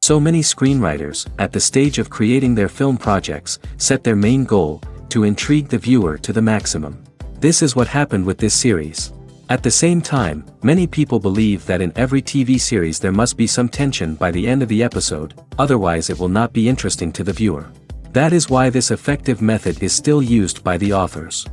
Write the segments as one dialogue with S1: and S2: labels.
S1: So many screenwriters, at the stage of creating their film projects, set their main goal, to intrigue the viewer to the maximum. This is what happened with this series. At the same time, many people believe that in every TV series there must be some tension by the end of the episode, otherwise it will not be interesting to the viewer. That is why this effective method is still used by the authors.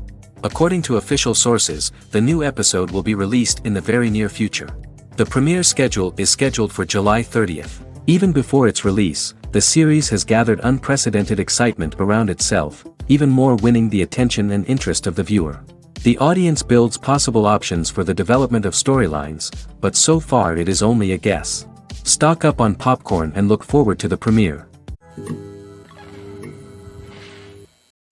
S1: According to official sources, the new episode will be released in the very near future. The premiere schedule is scheduled for July 30th. Even before its release, the series has gathered unprecedented excitement around itself, even more winning the attention and interest of the viewer. The audience builds possible options for the development of storylines, but so far it is only a guess. Stock up on popcorn and look forward to the premiere.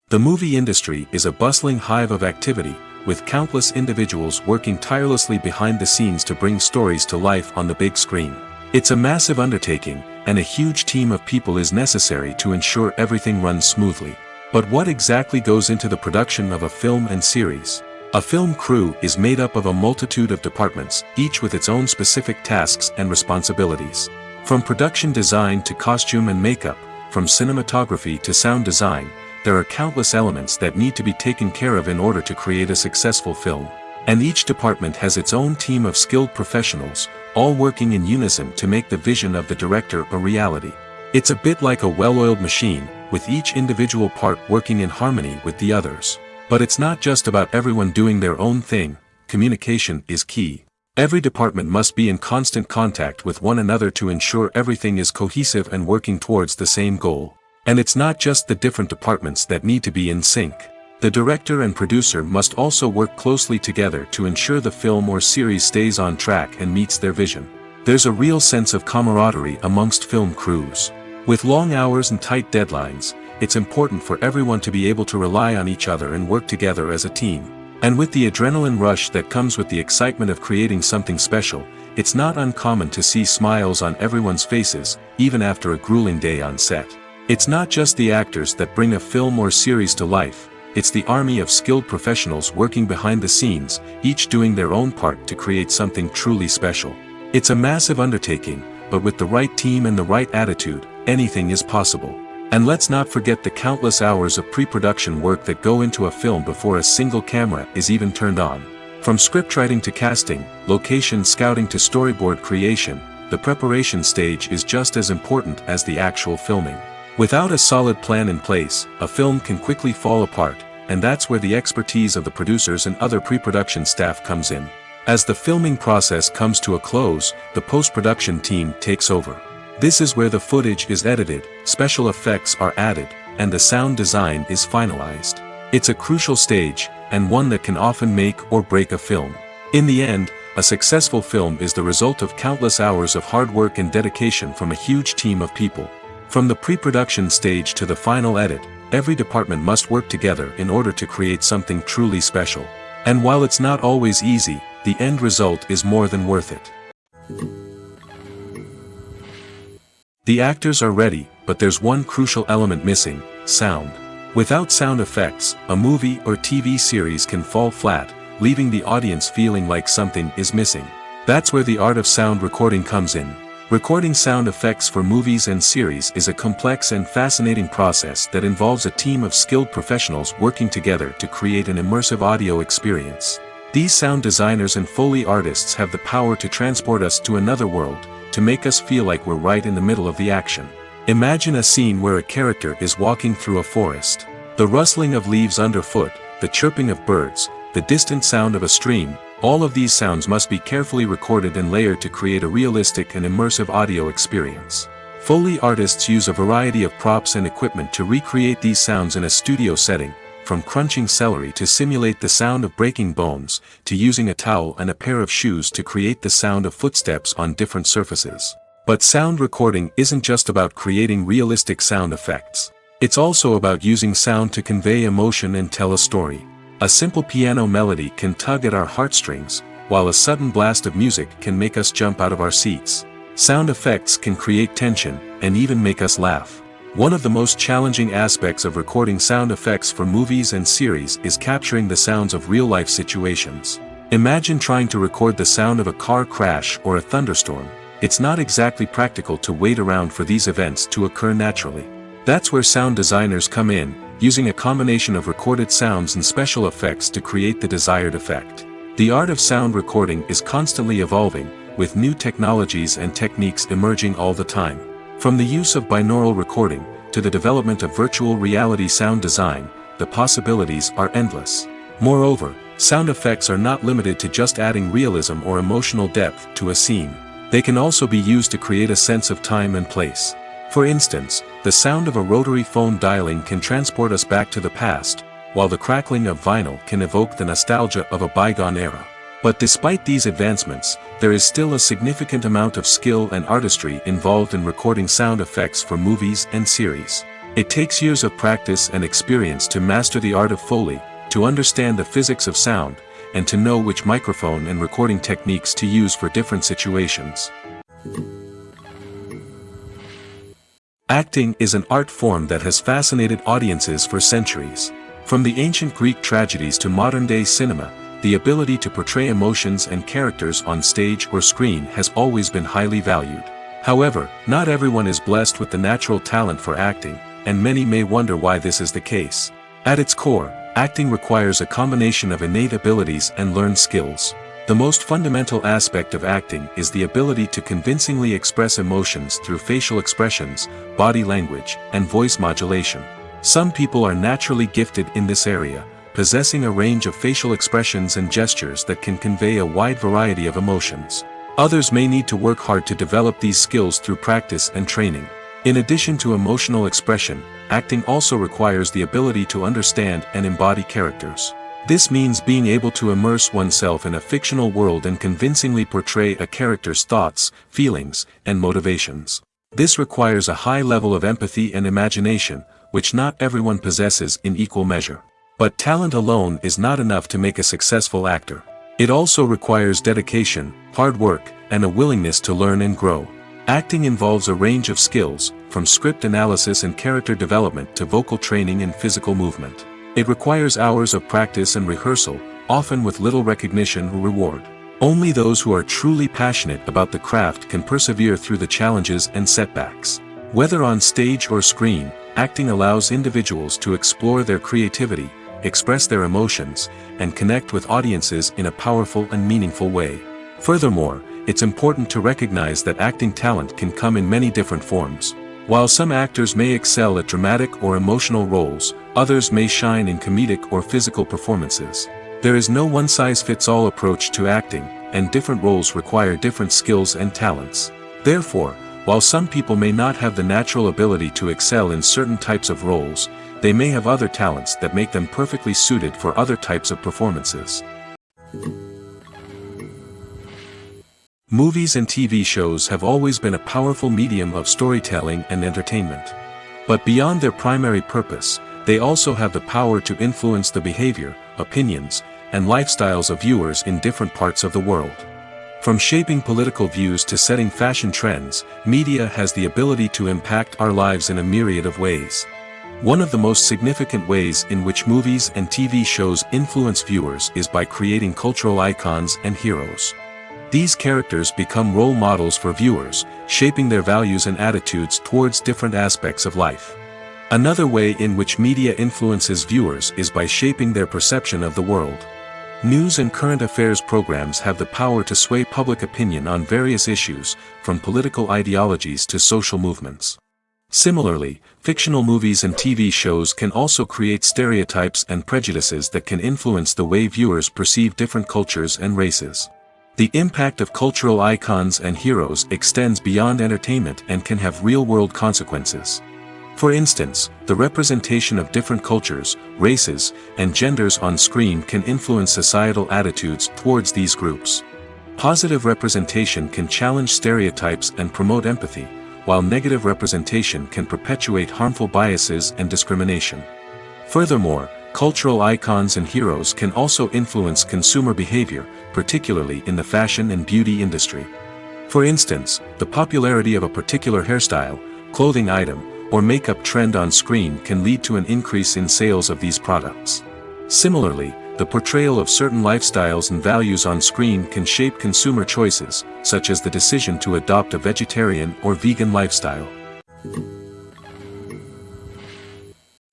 S1: The movie industry is a bustling hive of activity, with countless individuals working tirelessly behind the scenes to bring stories to life on the big screen. It's a massive undertaking, and a huge team of people is necessary to ensure everything runs smoothly. But what exactly goes into the production of a film and series? A film crew is made up of a multitude of departments, each with its own specific tasks and responsibilities. From production design to costume and makeup, from cinematography to sound design, there are countless elements that need to be taken care of in order to create a successful film. And each department has its own team of skilled professionals, all working in unison to make the vision of the director a reality. It's a bit like a well-oiled machine, with each individual part working in harmony with the others. But it's not just about everyone doing their own thing, communication is key. Every department must be in constant contact with one another to ensure everything is cohesive and working towards the same goal. And it's not just the different departments that need to be in sync. The director and producer must also work closely together to ensure the film or series stays on track and meets their vision. There's a real sense of camaraderie amongst film crews. With long hours and tight deadlines, it's important for everyone to be able to rely on each other and work together as a team. And with the adrenaline rush that comes with the excitement of creating something special, it's not uncommon to see smiles on everyone's faces, even after a grueling day on set. It's not just the actors that bring a film or series to life. It's the army of skilled professionals working behind the scenes, each doing their own part to create something truly special. It's a massive undertaking, but with the right team and the right attitude, anything is possible. And let's not forget the countless hours of pre-production work that go into a film before a single camera is even turned on. From scriptwriting to casting, location scouting to storyboard creation, the preparation stage is just as important as the actual filming. Without a solid plan in place, a film can quickly fall apart, and that's where the expertise of the producers and other pre-production staff comes in. As the filming process comes to a close, the post-production team takes over. This is where the footage is edited, special effects are added, and the sound design is finalized. It's a crucial stage, and one that can often make or break a film. In the end, a successful film is the result of countless hours of hard work and dedication from a huge team of people. From the pre-production stage to the final edit, every department must work together in order to create something truly special. And while it's not always easy, the end result is more than worth it. The actors are ready, but there's one crucial element missing: sound. Without sound effects, a movie or TV series can fall flat, leaving the audience feeling like something is missing. That's where the art of sound recording comes in. Recording sound effects for movies and series is a complex and fascinating process that involves a team of skilled professionals working together to create an immersive audio experience. These sound designers and Foley artists have the power to transport us to another world, to make us feel like we're right in the middle of the action. Imagine a scene where a character is walking through a forest. The rustling of leaves underfoot, the chirping of birds, the distant sound of a stream, all of these sounds must be carefully recorded and layered to create a realistic and immersive audio experience. Foley artists use a variety of props and equipment to recreate these sounds in a studio setting, from crunching celery to simulate the sound of breaking bones, to using a towel and a pair of shoes to create the sound of footsteps on different surfaces. But sound recording isn't just about creating realistic sound effects. It's also about using sound to convey emotion and tell a story. A simple piano melody can tug at our heartstrings, while a sudden blast of music can make us jump out of our seats. Sound effects can create tension, and even make us laugh. One of the most challenging aspects of recording sound effects for movies and series is capturing the sounds of real-life situations. Imagine trying to record the sound of a car crash or a thunderstorm. It's not exactly practical to wait around for these events to occur naturally. That's where sound designers come in, using a combination of recorded sounds and special effects to create the desired effect. The art of sound recording is constantly evolving, with new technologies and techniques emerging all the time. From the use of binaural recording, to the development of virtual reality sound design, the possibilities are endless. Moreover, sound effects are not limited to just adding realism or emotional depth to a scene. They can also be used to create a sense of time and place. For instance, the sound of a rotary phone dialing can transport us back to the past, while the crackling of vinyl can evoke the nostalgia of a bygone era. But despite these advancements, there is still a significant amount of skill and artistry involved in recording sound effects for movies and series. It takes years of practice and experience to master the art of Foley, to understand the physics of sound, and to know which microphone and recording techniques to use for different situations. Acting is an art form that has fascinated audiences for centuries. From the ancient Greek tragedies to modern-day cinema, the ability to portray emotions and characters on stage or screen has always been highly valued. However, not everyone is blessed with the natural talent for acting, and many may wonder why this is the case. At its core, acting requires a combination of innate abilities and learned skills. The most fundamental aspect of acting is the ability to convincingly express emotions through facial expressions, body language, and voice modulation. Some people are naturally gifted in this area, possessing a range of facial expressions and gestures that can convey a wide variety of emotions. Others may need to work hard to develop these skills through practice and training. In addition to emotional expression, acting also requires the ability to understand and embody characters. This means being able to immerse oneself in a fictional world and convincingly portray a character's thoughts, feelings, and motivations. This requires a high level of empathy and imagination, which not everyone possesses in equal measure. But talent alone is not enough to make a successful actor. It also requires dedication, hard work, and a willingness to learn and grow. Acting involves a range of skills, from script analysis and character development to vocal training and physical movement. It requires hours of practice and rehearsal, often with little recognition or reward. Only those who are truly passionate about the craft can persevere through the challenges and setbacks. Whether on stage or screen, acting allows individuals to explore their creativity, express their emotions, and connect with audiences in a powerful and meaningful way. Furthermore, it's important to recognize that acting talent can come in many different forms. While some actors may excel at dramatic or emotional roles, others may shine in comedic or physical performances. There is no one-size-fits-all approach to acting, and different roles require different skills and talents. Therefore, while some people may not have the natural ability to excel in certain types of roles, they may have other talents that make them perfectly suited for other types of performances. Movies and TV shows have always been a powerful medium of storytelling and entertainment. But beyond their primary purpose, they also have the power to influence the behavior, opinions, and lifestyles of viewers in different parts of the world. From shaping political views to setting fashion trends, media has the ability to impact our lives in a myriad of ways. One of the most significant ways in which movies and TV shows influence viewers is by creating cultural icons and heroes. These characters become role models for viewers, shaping their values and attitudes towards different aspects of life. Another way in which media influences viewers is by shaping their perception of the world. News and current affairs programs have the power to sway public opinion on various issues, from political ideologies to social movements. Similarly, fictional movies and TV shows can also create stereotypes and prejudices that can influence the way viewers perceive different cultures and races. The impact of cultural icons and heroes extends beyond entertainment and can have real-world consequences. For instance, the representation of different cultures, races, and genders on screen can influence societal attitudes towards these groups. Positive representation can challenge stereotypes and promote empathy, while negative representation can perpetuate harmful biases and discrimination. Furthermore, cultural icons and heroes can also influence consumer behavior, particularly in the fashion and beauty industry. For instance, the popularity of a particular hairstyle, clothing item, or makeup trend on screen can lead to an increase in sales of these products. Similarly, the portrayal of certain lifestyles and values on screen can shape consumer choices, such as the decision to adopt a vegetarian or vegan lifestyle.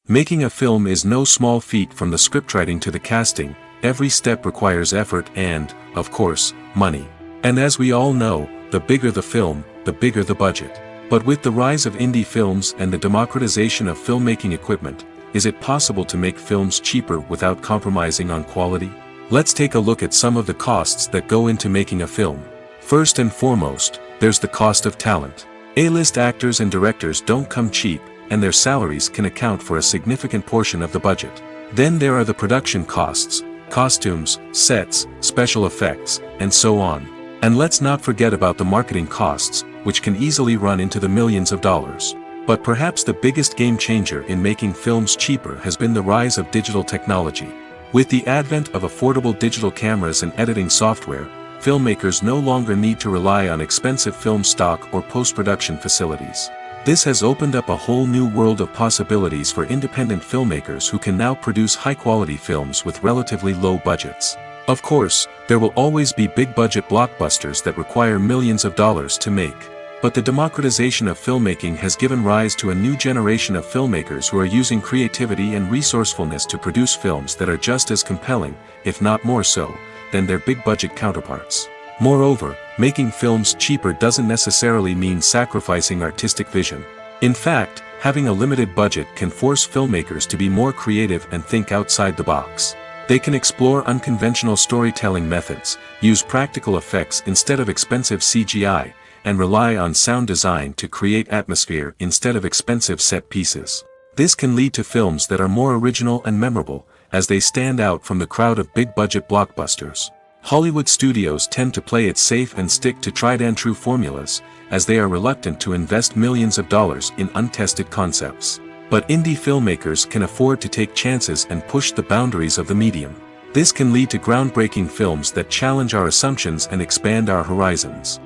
S1: Making a film is no small feat. From the scriptwriting to the casting, every step requires effort and, of course, money. And as we all know, the bigger the film, the bigger the budget. But with the rise of indie films and the democratization of filmmaking equipment, is it possible to make films cheaper without compromising on quality? Let's take a look at some of the costs that go into making a film. First and foremost, there's the cost of talent. A-list actors and directors don't come cheap, and their salaries can account for a significant portion of the budget. Then there are the production costs, costumes, sets, special effects, and so on. And let's not forget about the marketing costs, which can easily run into the millions of dollars. But perhaps the biggest game changer in making films cheaper has been the rise of digital technology. With the advent of affordable digital cameras and editing software, filmmakers no longer need to rely on expensive film stock or post-production facilities. This has opened up a whole new world of possibilities for independent filmmakers who can now produce high-quality films with relatively low budgets. Of course, there will always be big-budget blockbusters that require millions of dollars to make. But the democratization of filmmaking has given rise to a new generation of filmmakers who are using creativity and resourcefulness to produce films that are just as compelling, if not more so, than their big-budget counterparts. Moreover, making films cheaper doesn't necessarily mean sacrificing artistic vision. In fact, having a limited budget can force filmmakers to be more creative and think outside the box. They can explore unconventional storytelling methods, use practical effects instead of expensive CGI, and rely on sound design to create atmosphere instead of expensive set pieces. This can lead to films that are more original and memorable, as they stand out from the crowd of big-budget blockbusters. Hollywood studios tend to play it safe and stick to tried-and-true formulas, as they are reluctant to invest millions of dollars in untested concepts. But indie filmmakers can afford to take chances and push the boundaries of the medium. This can lead to groundbreaking films that challenge our assumptions and expand our horizons.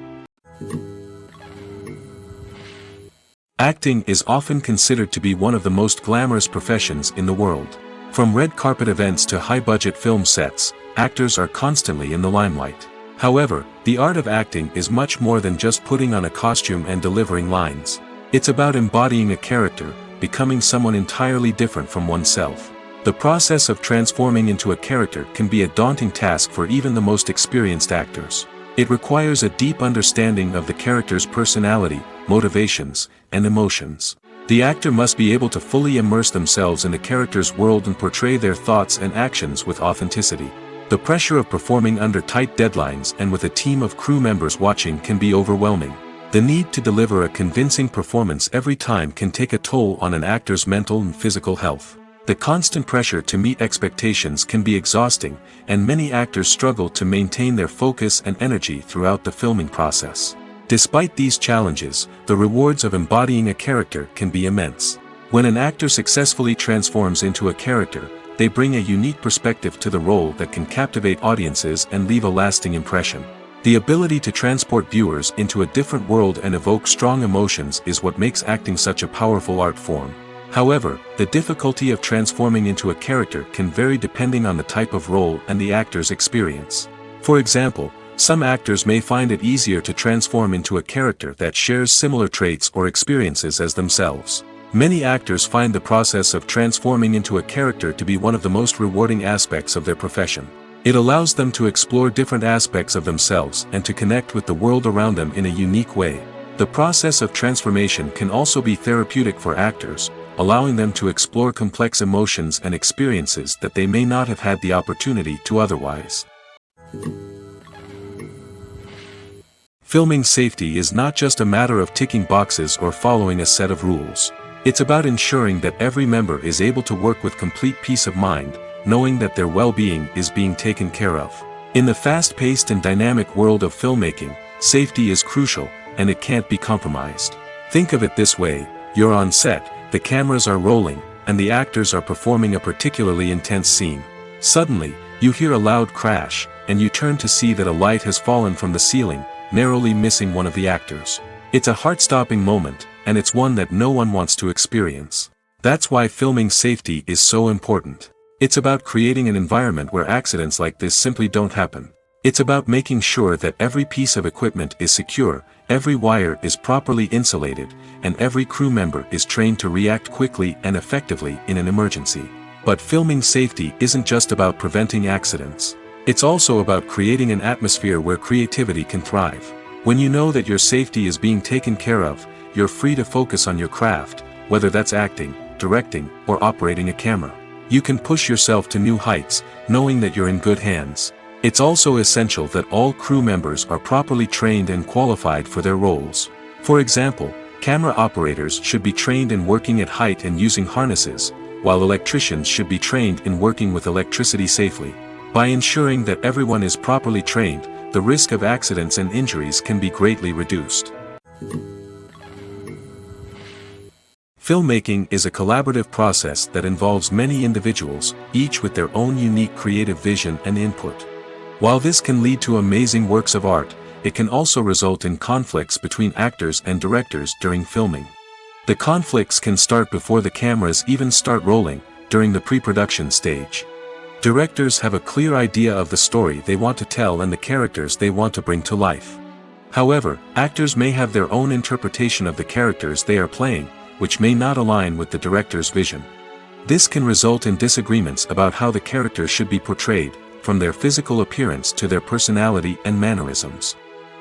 S1: Acting is often considered to be one of the most glamorous professions in the world. From red carpet events to high-budget film sets, actors are constantly in the limelight. However, the art of acting is much more than just putting on a costume and delivering lines. It's about embodying a character, becoming someone entirely different from oneself. The process of transforming into a character can be a daunting task for even the most experienced actors. It requires a deep understanding of the character's personality, motivations, and emotions. The actor must be able to fully immerse themselves in the character's world and portray their thoughts and actions with authenticity. The pressure of performing under tight deadlines and with a team of crew members watching can be overwhelming. The need to deliver a convincing performance every time can take a toll on an actor's mental and physical health. The constant pressure to meet expectations can be exhausting, and many actors struggle to maintain their focus and energy throughout the filming process. Despite these challenges, the rewards of embodying a character can be immense. When an actor successfully transforms into a character, they bring a unique perspective to the role that can captivate audiences and leave a lasting impression. The ability to transport viewers into a different world and evoke strong emotions is what makes acting such a powerful art form. However, the difficulty of transforming into a character can vary depending on the type of role and the actor's experience. For example, some actors may find it easier to transform into a character that shares similar traits or experiences as themselves. Many actors find the process of transforming into a character to be one of the most rewarding aspects of their profession. It allows them to explore different aspects of themselves and to connect with the world around them in a unique way. The process of transformation can also be therapeutic for actors, allowing them to explore complex emotions and experiences that they may not have had the opportunity to otherwise. Filming safety is not just a matter of ticking boxes or following a set of rules. It's about ensuring that every member is able to work with complete peace of mind, knowing that their well-being is being taken care of. In the fast-paced and dynamic world of filmmaking, safety is crucial, and it can't be compromised. Think of it this way: you're on set, the cameras are rolling, and the actors are performing a particularly intense scene. Suddenly, you hear a loud crash, and you turn to see that a light has fallen from the ceiling, narrowly missing one of the actors. It's a heart-stopping moment, and it's one that no one wants to experience. That's why filming safety is so important. It's about creating an environment where accidents like this simply don't happen. It's about making sure that every piece of equipment is secure, every wire is properly insulated, and every crew member is trained to react quickly and effectively in an emergency. But filming safety isn't just about preventing accidents. It's also about creating an atmosphere where creativity can thrive. When you know that your safety is being taken care of, you're free to focus on your craft, whether that's acting, directing, or operating a camera. You can push yourself to new heights, knowing that you're in good hands. It's also essential that all crew members are properly trained and qualified for their roles. For example, camera operators should be trained in working at height and using harnesses, while electricians should be trained in working with electricity safely. By ensuring that everyone is properly trained, the risk of accidents and injuries can be greatly reduced. Filmmaking is a collaborative process that involves many individuals, each with their own unique creative vision and input. While this can lead to amazing works of art, it can also result in conflicts between actors and directors during filming. The conflicts can start before the cameras even start rolling, during the pre-production stage. Directors have a clear idea of the story they want to tell and the characters they want to bring to life. However, actors may have their own interpretation of the characters they are playing, which may not align with the director's vision. This can result in disagreements about how the characters should be portrayed, from their physical appearance to their personality and mannerisms.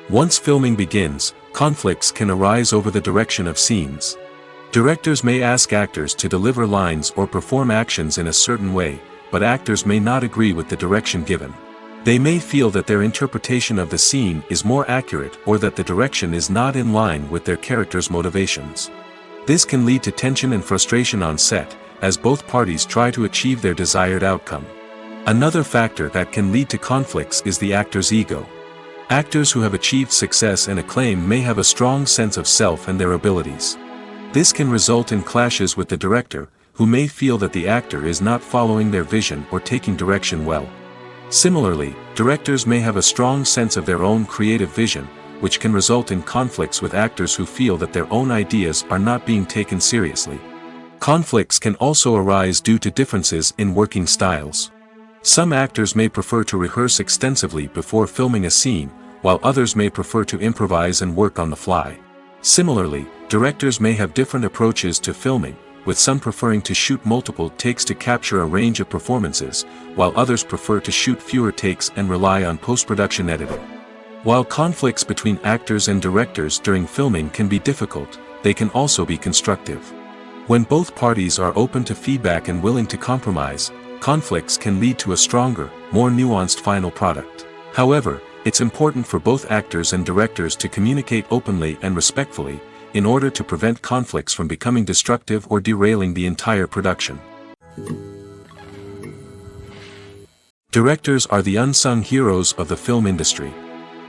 S1: Once filming begins, conflicts can arise over the direction of scenes. Directors may ask actors to deliver lines or perform actions in a certain way, but actors may not agree with the direction given. They may feel that their interpretation of the scene is more accurate or that the direction is not in line with their character's motivations. This can lead to tension and frustration on set, as both parties try to achieve their desired outcome. Another factor that can lead to conflicts is the actor's ego. Actors who have achieved success and acclaim may have a strong sense of self and their abilities. This can result in clashes with the director, who may feel that the actor is not following their vision or taking direction well. Similarly, directors may have a strong sense of their own creative vision, which can result in conflicts with actors who feel that their own ideas are not being taken seriously. Conflicts can also arise due to differences in working styles. Some actors may prefer to rehearse extensively before filming a scene, while others may prefer to improvise and work on the fly. Similarly, directors may have different approaches to filming, with some preferring to shoot multiple takes to capture a range of performances, while others prefer to shoot fewer takes and rely on post-production editing. While conflicts between actors and directors during filming can be difficult, they can also be constructive. When both parties are open to feedback and willing to compromise, conflicts can lead to a stronger, more nuanced final product. However, it's important for both actors and directors to communicate openly and respectfully, in order to prevent conflicts from becoming destructive or derailing the entire production. Directors are the unsung heroes of the film industry.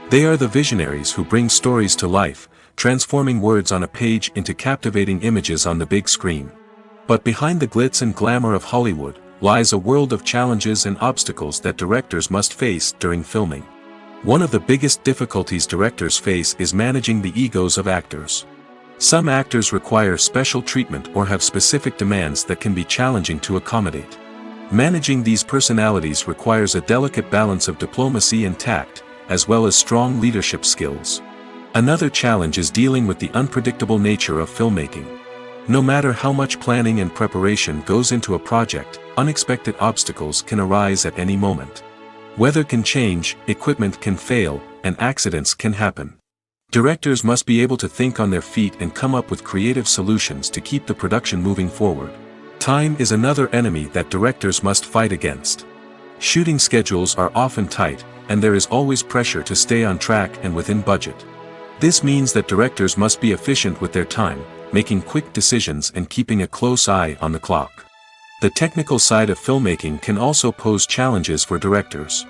S1: They are the visionaries who bring stories to life, transforming words on a page into captivating images on the big screen. But behind the glitz and glamour of Hollywood, lies a world of challenges and obstacles that directors must face during filming. One of the biggest difficulties directors face is managing the egos of actors. Some actors require special treatment or have specific demands that can be challenging to accommodate. Managing these personalities requires a delicate balance of diplomacy and tact, as well as strong leadership skills. Another challenge is dealing with the unpredictable nature of filmmaking. No matter how much planning and preparation goes into a project, unexpected obstacles can arise at any moment. Weather can change, equipment can fail, and accidents can happen. Directors must be able to think on their feet and come up with creative solutions to keep the production moving forward. Time is another enemy that directors must fight against. Shooting schedules are often tight, and there is always pressure to stay on track and within budget. This means that directors must be efficient with their time, making quick decisions and keeping a close eye on the clock. The technical side of filmmaking can also pose challenges for directors.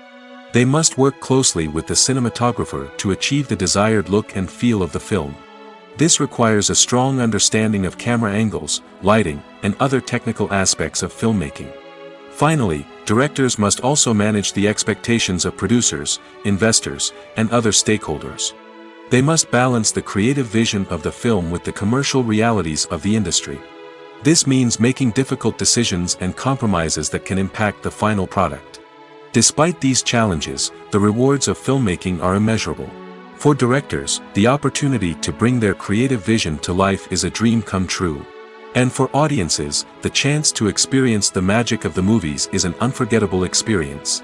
S1: They must work closely with the cinematographer to achieve the desired look and feel of the film. This requires a strong understanding of camera angles, lighting, and other technical aspects of filmmaking. Finally, directors must also manage the expectations of producers, investors, and other stakeholders. They must balance the creative vision of the film with the commercial realities of the industry. This means making difficult decisions and compromises that can impact the final product. Despite these challenges, the rewards of filmmaking are immeasurable. For directors, the opportunity to bring their creative vision to life is a dream come true. And for audiences, the chance to experience the magic of the movies is an unforgettable experience.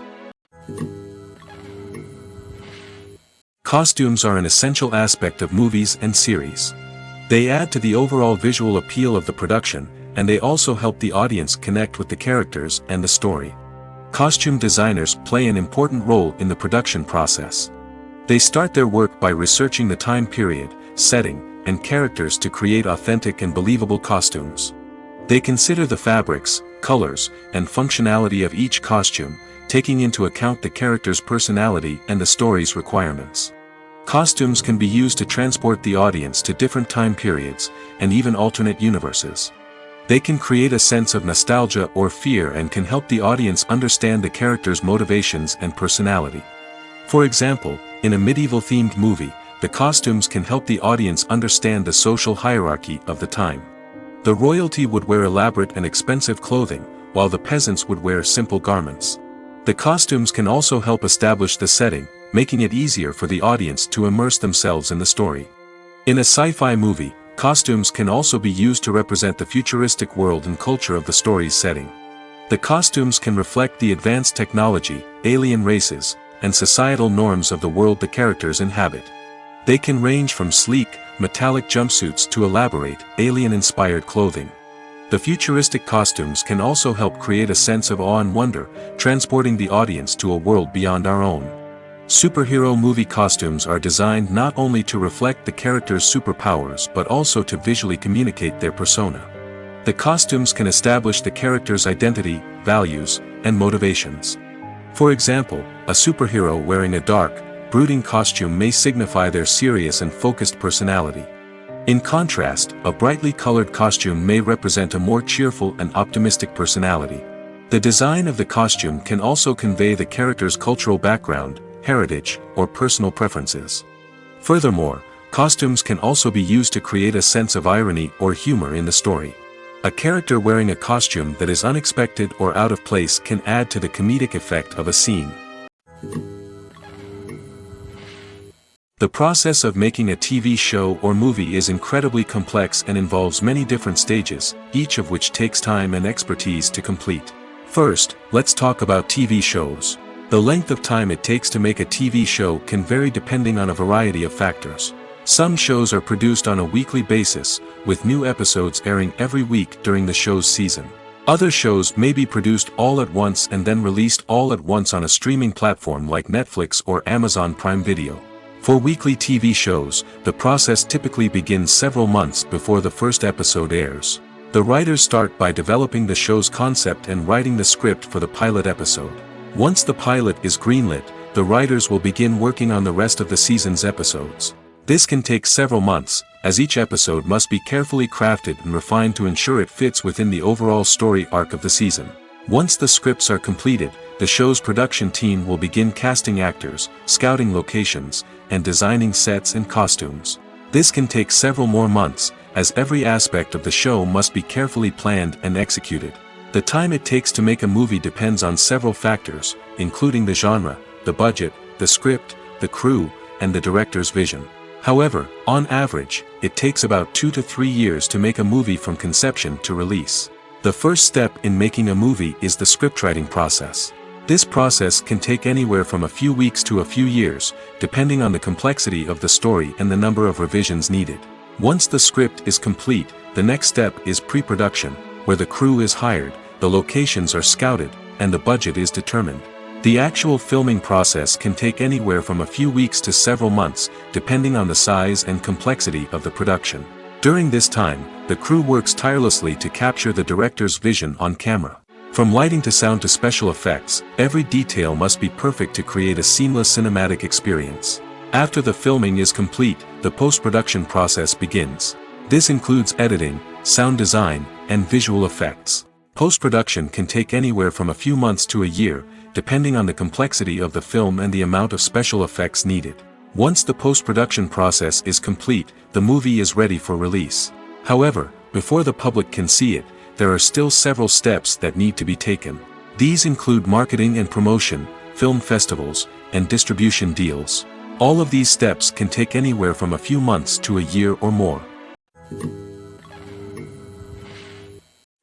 S1: Costumes are an essential aspect of movies and series. They add to the overall visual appeal of the production, and they also help the audience connect with the characters and the story. Costume designers play an important role in the production process. They start their work by researching the time period, setting, and characters to create authentic and believable costumes. They consider the fabrics, colors, and functionality of each costume, taking into account the character's personality and the story's requirements. Costumes can be used to transport the audience to different time periods, and even alternate universes. They can create a sense of nostalgia or fear and can help the audience understand the character's motivations and personality. For example, in a medieval-themed movie, the costumes can help the audience understand the social hierarchy of the time. The royalty would wear elaborate and expensive clothing, while the peasants would wear simple garments. The costumes can also help establish the setting, making it easier for the audience to immerse themselves in the story. In a sci-fi movie, costumes can also be used to represent the futuristic world and culture of the story's setting. The costumes can reflect the advanced technology, alien races, and societal norms of the world the characters inhabit. They can range from sleek, metallic jumpsuits to elaborate, alien-inspired clothing. The futuristic costumes can also help create a sense of awe and wonder, transporting the audience to a world beyond our own. Superhero movie costumes are designed not only to reflect the character's superpowers but also to visually communicate their persona. The costumes can establish the character's identity, values, and motivations. For example, a superhero wearing a dark, brooding costume may signify their serious and focused personality. In contrast, a brightly colored costume may represent a more cheerful and optimistic personality. The design of the costume can also convey the character's cultural background, heritage, or personal preferences. Furthermore, costumes can also be used to create a sense of irony or humor in the story. A character wearing a costume that is unexpected or out of place can add to the comedic effect of a scene. The process of making a TV show or movie is incredibly complex and involves many different stages, each of which takes time and expertise to complete. First, let's talk about TV shows. The length of time it takes to make a TV show can vary depending on a variety of factors. Some shows are produced on a weekly basis, with new episodes airing every week during the show's season. Other shows may be produced all at once and then released all at once on a streaming platform like Netflix or Amazon Prime Video. For weekly TV shows, the process typically begins several months before the first episode airs. The writers start by developing the show's concept and writing the script for the pilot episode. Once the pilot is greenlit, the writers will begin working on the rest of the season's episodes. This can take several months, as each episode must be carefully crafted and refined to ensure it fits within the overall story arc of the season. Once the scripts are completed, the show's production team will begin casting actors, scouting locations, and designing sets and costumes. This can take several more months, as every aspect of the show must be carefully planned and executed. The time it takes to make a movie depends on several factors, including the genre, the budget, the script, the crew, and the director's vision. However, on average, it takes about 2 to 3 years to make a movie from conception to release. The first step in making a movie is the scriptwriting process. This process can take anywhere from a few weeks to a few years, depending on the complexity of the story and the number of revisions needed. Once the script is complete, the next step is pre-production, where the crew is hired, the locations are scouted, and the budget is determined. The actual filming process can take anywhere from a few weeks to several months, depending on the size and complexity of the production. During this time, the crew works tirelessly to capture the director's vision on camera. From lighting to sound to special effects, every detail must be perfect to create a seamless cinematic experience. After the filming is complete, the post-production process begins. This includes editing, sound design, and visual effects. Post-production can take anywhere from a few months to a year, depending on the complexity of the film and the amount of special effects needed. Once the post-production process is complete, the movie is ready for release. However, before the public can see it, there are still several steps that need to be taken. These include marketing and promotion, film festivals, and distribution deals. All of these steps can take anywhere from a few months to a year or more.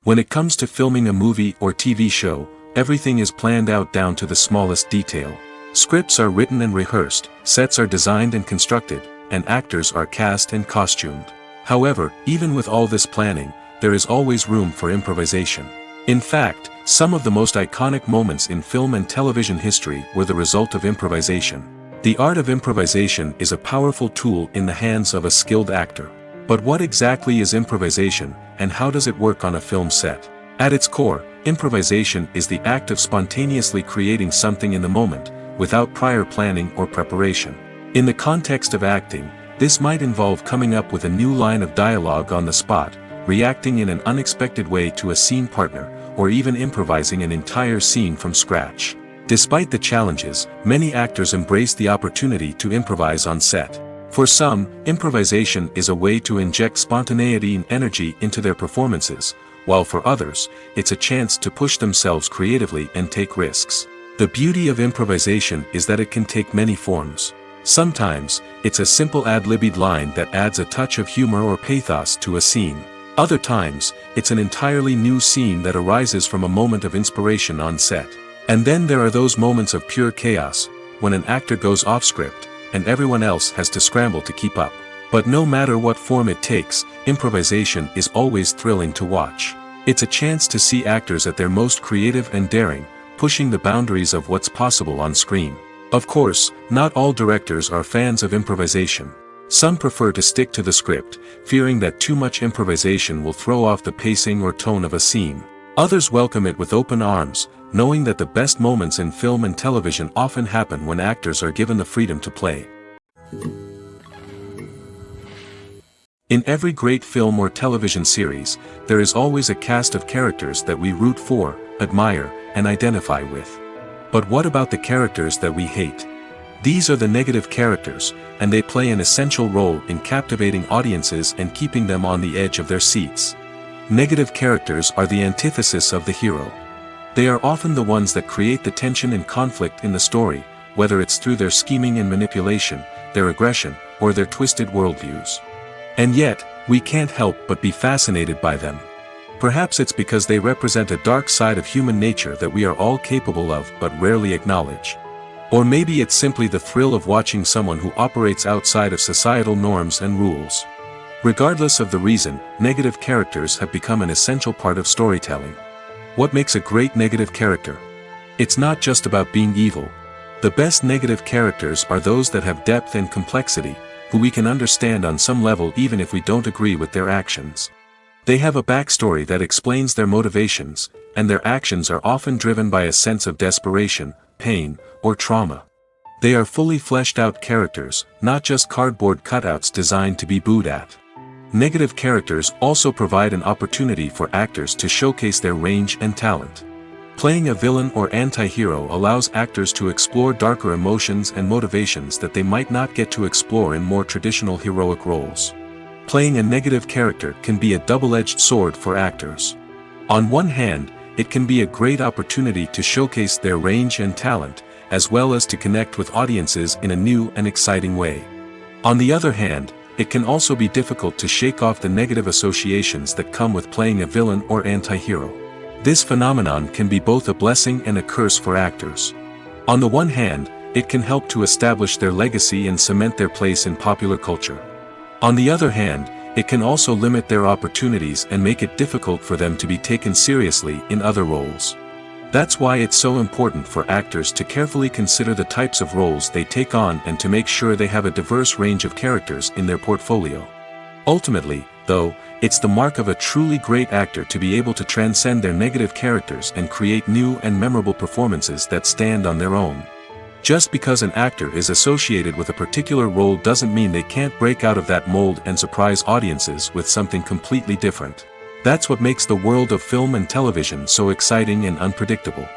S1: When it comes to filming a movie or TV show, everything is planned out down to the smallest detail. Scripts are written and rehearsed, sets are designed and constructed, and actors are cast and costumed. However, even with all this planning, there is always room for improvisation. In fact, some of the most iconic moments in film and television history were the result of improvisation. The art of improvisation is a powerful tool in the hands of a skilled actor. But what exactly is improvisation, and how does it work on a film set? At its core, improvisation is the act of spontaneously creating something in the moment, without prior planning or preparation. In the context of acting, this might involve coming up with a new line of dialogue on the spot, reacting in an unexpected way to a scene partner, or even improvising an entire scene from scratch. Despite the challenges, many actors embrace the opportunity to improvise on set. For some, improvisation is a way to inject spontaneity and energy into their performances, while for others, it's a chance to push themselves creatively and take risks. The beauty of improvisation is that it can take many forms. Sometimes, it's a simple ad-libbed line that adds a touch of humor or pathos to a scene. Other times, it's an entirely new scene that arises from a moment of inspiration on set. And then there are those moments of pure chaos, when an actor goes off script, and everyone else has to scramble to keep up. But no matter what form it takes, improvisation is always thrilling to watch. It's a chance to see actors at their most creative and daring, pushing the boundaries of what's possible on screen. Of course, not all directors are fans of improvisation. Some prefer to stick to the script, fearing that too much improvisation will throw off the pacing or tone of a scene. Others welcome it with open arms, knowing that the best moments in film and television often happen when actors are given the freedom to play. In every great film or television series, there is always a cast of characters that we root for, admire, and identify with. But what about the characters that we hate? These are the negative characters, and they play an essential role in captivating audiences and keeping them on the edge of their seats. Negative characters are the antithesis of the hero. They are often the ones that create the tension and conflict in the story, whether it's through their scheming and manipulation, their aggression, or their twisted worldviews. And yet, we can't help but be fascinated by them. Perhaps it's because they represent a dark side of human nature that we are all capable of but rarely acknowledge. Or maybe it's simply the thrill of watching someone who operates outside of societal norms and rules. Regardless of the reason, negative characters have become an essential part of storytelling. What makes a great negative character? It's not just about being evil. The best negative characters are those that have depth and complexity, who we can understand on some level even if we don't agree with their actions. They have a backstory that explains their motivations, and their actions are often driven by a sense of desperation, pain, or trauma. They are fully fleshed out characters, not just cardboard cutouts designed to be booed at. Negative characters also provide an opportunity for actors to showcase their range and talent. Playing a villain or anti-hero allows actors to explore darker emotions and motivations that they might not get to explore in more traditional heroic roles. Playing a negative character can be a double-edged sword for actors. On one hand, it can be a great opportunity to showcase their range and talent, as well as to connect with audiences in a new and exciting way. On the other hand, it can also be difficult to shake off the negative associations that come with playing a villain or anti-hero. This phenomenon can be both a blessing and a curse for actors. On the one hand, it can help to establish their legacy and cement their place in popular culture. On the other hand, it can also limit their opportunities and make it difficult for them to be taken seriously in other roles. That's why it's so important for actors to carefully consider the types of roles they take on and to make sure they have a diverse range of characters in their portfolio. Ultimately, though, it's the mark of a truly great actor to be able to transcend their negative characters and create new and memorable performances that stand on their own. Just because an actor is associated with a particular role doesn't mean they can't break out of that mold and surprise audiences with something completely different. That's what makes the world of film and television so exciting and unpredictable.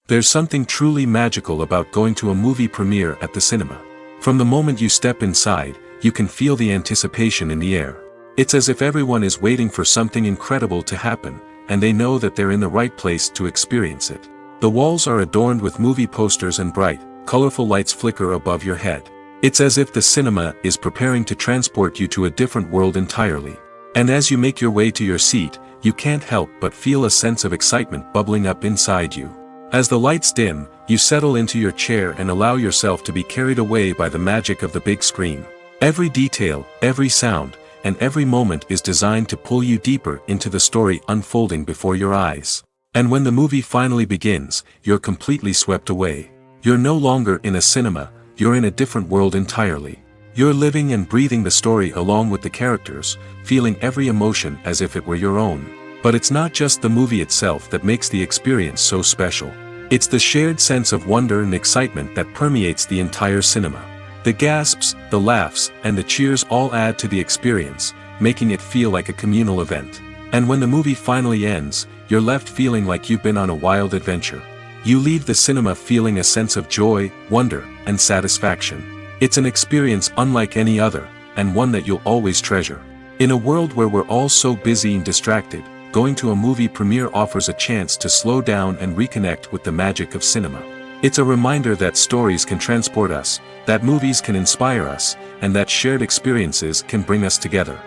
S1: There's something truly magical about going to a movie premiere at the cinema. From the moment you step inside, you can feel the anticipation in the air. It's as if everyone is waiting for something incredible to happen, and they know that they're in the right place to experience it. The walls are adorned with movie posters and bright, colorful lights flicker above your head. It's as if the cinema is preparing to transport you to a different world entirely. And as you make your way to your seat, you can't help but feel a sense of excitement bubbling up inside you. As the lights dim, you settle into your chair and allow yourself to be carried away by the magic of the big screen. Every detail, every sound, and every moment is designed to pull you deeper into the story unfolding before your eyes. And when the movie finally begins, you're completely swept away. You're no longer in a cinema, you're in a different world entirely. You're living and breathing the story along with the characters, feeling every emotion as if it were your own. But it's not just the movie itself that makes the experience so special. It's the shared sense of wonder and excitement that permeates the entire cinema. The gasps, the laughs, and the cheers all add to the experience, making it feel like a communal event. And when the movie finally ends, you're left feeling like you've been on a wild adventure. You leave the cinema feeling a sense of joy, wonder, and satisfaction. It's an experience unlike any other, and one that you'll always treasure. In a world where we're all so busy and distracted, going to a movie premiere offers a chance to slow down and reconnect with the magic of cinema. It's a reminder that stories can transport us, that movies can inspire us, and that shared experiences can bring us together.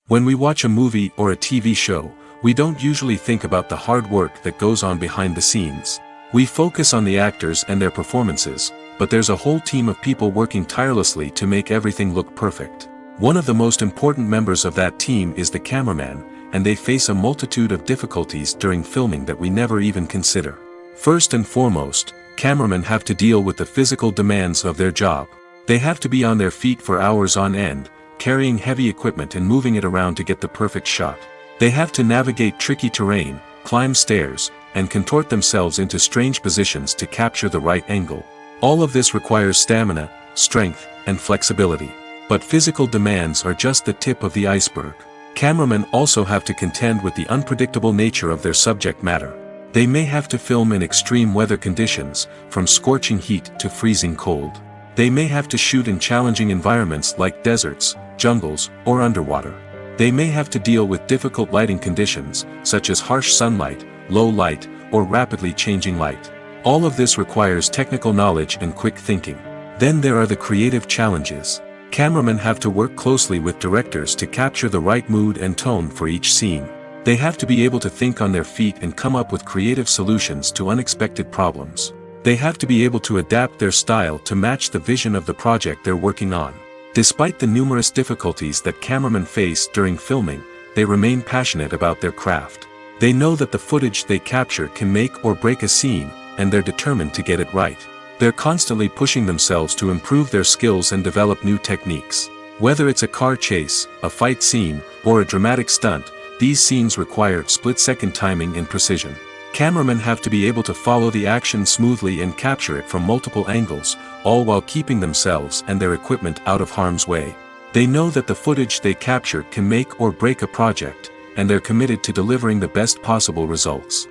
S1: When we watch a movie or a TV show, we don't usually think about the hard work that goes on behind the scenes. We focus on the actors and their performances, but there's a whole team of people working tirelessly to make everything look perfect. One of the most important members of that team is the cameraman, and they face a multitude of difficulties during filming that we never even consider. First and foremost, cameramen have to deal with the physical demands of their job. They have to be on their feet for hours on end, carrying heavy equipment and moving it around to get the perfect shot. They have to navigate tricky terrain, climb stairs, and contort themselves into strange positions to capture the right angle. All of this requires stamina, strength, and flexibility. But physical demands are just the tip of the iceberg. Cameramen also have to contend with the unpredictable nature of their subject matter. They may have to film in extreme weather conditions, from scorching heat to freezing cold. They may have to shoot in challenging environments like deserts, jungles, or underwater. They may have to deal with difficult lighting conditions, such as harsh sunlight, low light, or rapidly changing light. All of this requires technical knowledge and quick thinking. Then there are the creative challenges. Cameramen have to work closely with directors to capture the right mood and tone for each scene. They have to be able to think on their feet and come up with creative solutions to unexpected problems. They have to be able to adapt their style to match the vision of the project they're working on. Despite the numerous difficulties that cameramen face during filming, they remain passionate about their craft. They know that the footage they capture can make or break a scene, and they're determined to get it right. They're constantly pushing themselves to improve their skills and develop new techniques. Whether it's a car chase, a fight scene, or a dramatic stunt, these scenes require split-second timing and precision. Cameramen have to be able to follow the action smoothly and capture it from multiple angles, all while keeping themselves and their equipment out of harm's way. They know that the footage they capture can make or break a project, and they're committed to delivering the best possible results.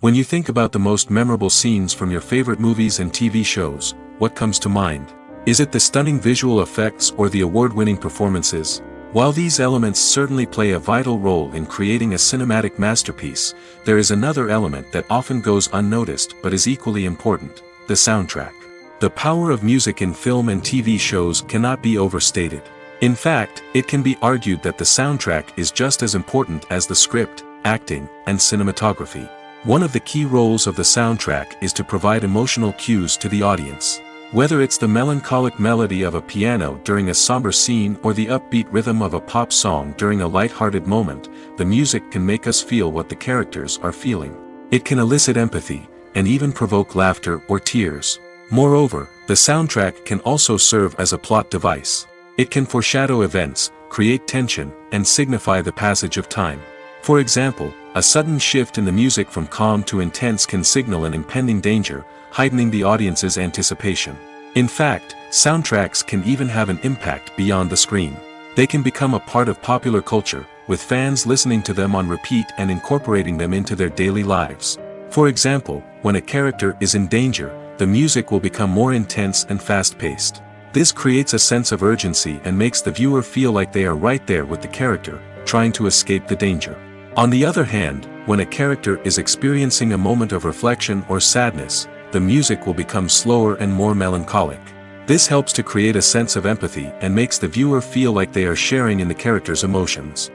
S1: When you think about the most memorable scenes from your favorite movies and TV shows, what comes to mind? Is it the stunning visual effects or the award-winning performances? While these elements certainly play a vital role in creating a cinematic masterpiece, there is another element that often goes unnoticed but is equally important: the soundtrack. The power of music in film and TV shows cannot be overstated. In fact, it can be argued that the soundtrack is just as important as the script, acting, and cinematography. One of the key roles of the soundtrack is to provide emotional cues to the audience. Whether it's the melancholic melody of a piano during a somber scene or the upbeat rhythm of a pop song during a light-hearted moment, the music can make us feel what the characters are feeling. It can elicit empathy, and even provoke laughter or tears. Moreover, the soundtrack can also serve as a plot device. It can foreshadow events, create tension, and signify the passage of time. For example, a sudden shift in the music from calm to intense can signal an impending danger, heightening the audience's anticipation. In fact, soundtracks can even have an impact beyond the screen. They can become a part of popular culture, with fans listening to them on repeat and incorporating them into their daily lives. For example, when a character is in danger, the music will become more intense and fast-paced. This creates a sense of urgency and makes the viewer feel like they are right there with the character, trying to escape the danger. On the other hand, when a character is experiencing a moment of reflection or sadness, the music will become slower and more melancholic. This helps to create a sense of empathy and makes the viewer feel like they are sharing in the character's emotions.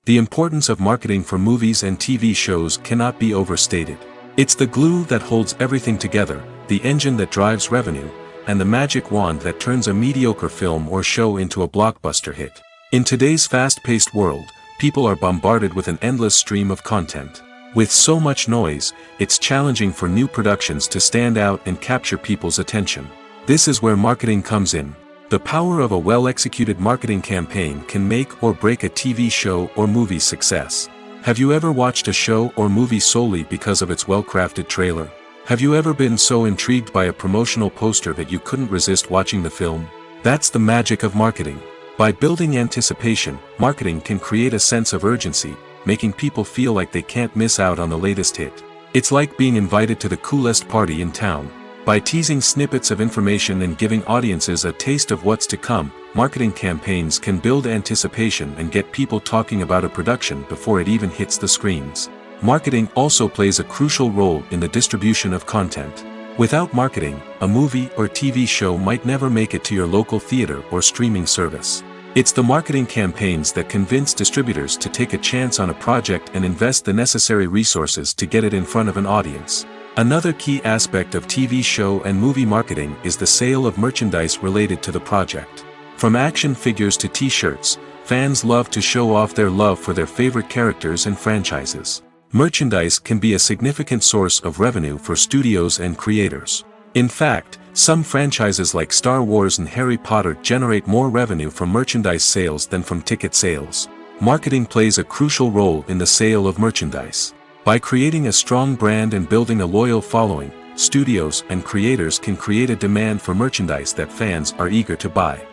S1: The importance of marketing for movies and TV shows cannot be overstated. It's the glue that holds everything together, the engine that drives revenue, and the magic wand that turns a mediocre film or show into a blockbuster hit. In today's fast-paced world, people are bombarded with an endless stream of content. With so much noise, it's challenging for new productions to stand out and capture people's attention. This is where marketing comes in. The power of a well-executed marketing campaign can make or break a TV show or movie's success. Have you ever watched a show or movie solely because of its well-crafted trailer? Have you ever been so intrigued by a promotional poster that you couldn't resist watching the film? That's the magic of marketing. By building anticipation, marketing can create a sense of urgency, making people feel like they can't miss out on the latest hit. It's like being invited to the coolest party in town. By teasing snippets of information and giving audiences a taste of what's to come, marketing campaigns can build anticipation and get people talking about a production before it even hits the screens. Marketing also plays a crucial role in the distribution of content. Without marketing, a movie or TV show might never make it to your local theater or streaming service. It's the marketing campaigns that convince distributors to take a chance on a project and invest the necessary resources to get it in front of an audience. Another key aspect of TV show and movie marketing is the sale of merchandise related to the project. From action figures to t-shirts, fans love to show off their love for their favorite characters and franchises. Merchandise can be a significant source of revenue for studios and creators. In fact, some franchises like Star Wars and Harry Potter generate more revenue from merchandise sales than from ticket sales. Marketing plays a crucial role in the sale of merchandise. By creating a strong brand and building a loyal following, studios and creators can create a demand for merchandise that fans are eager to buy.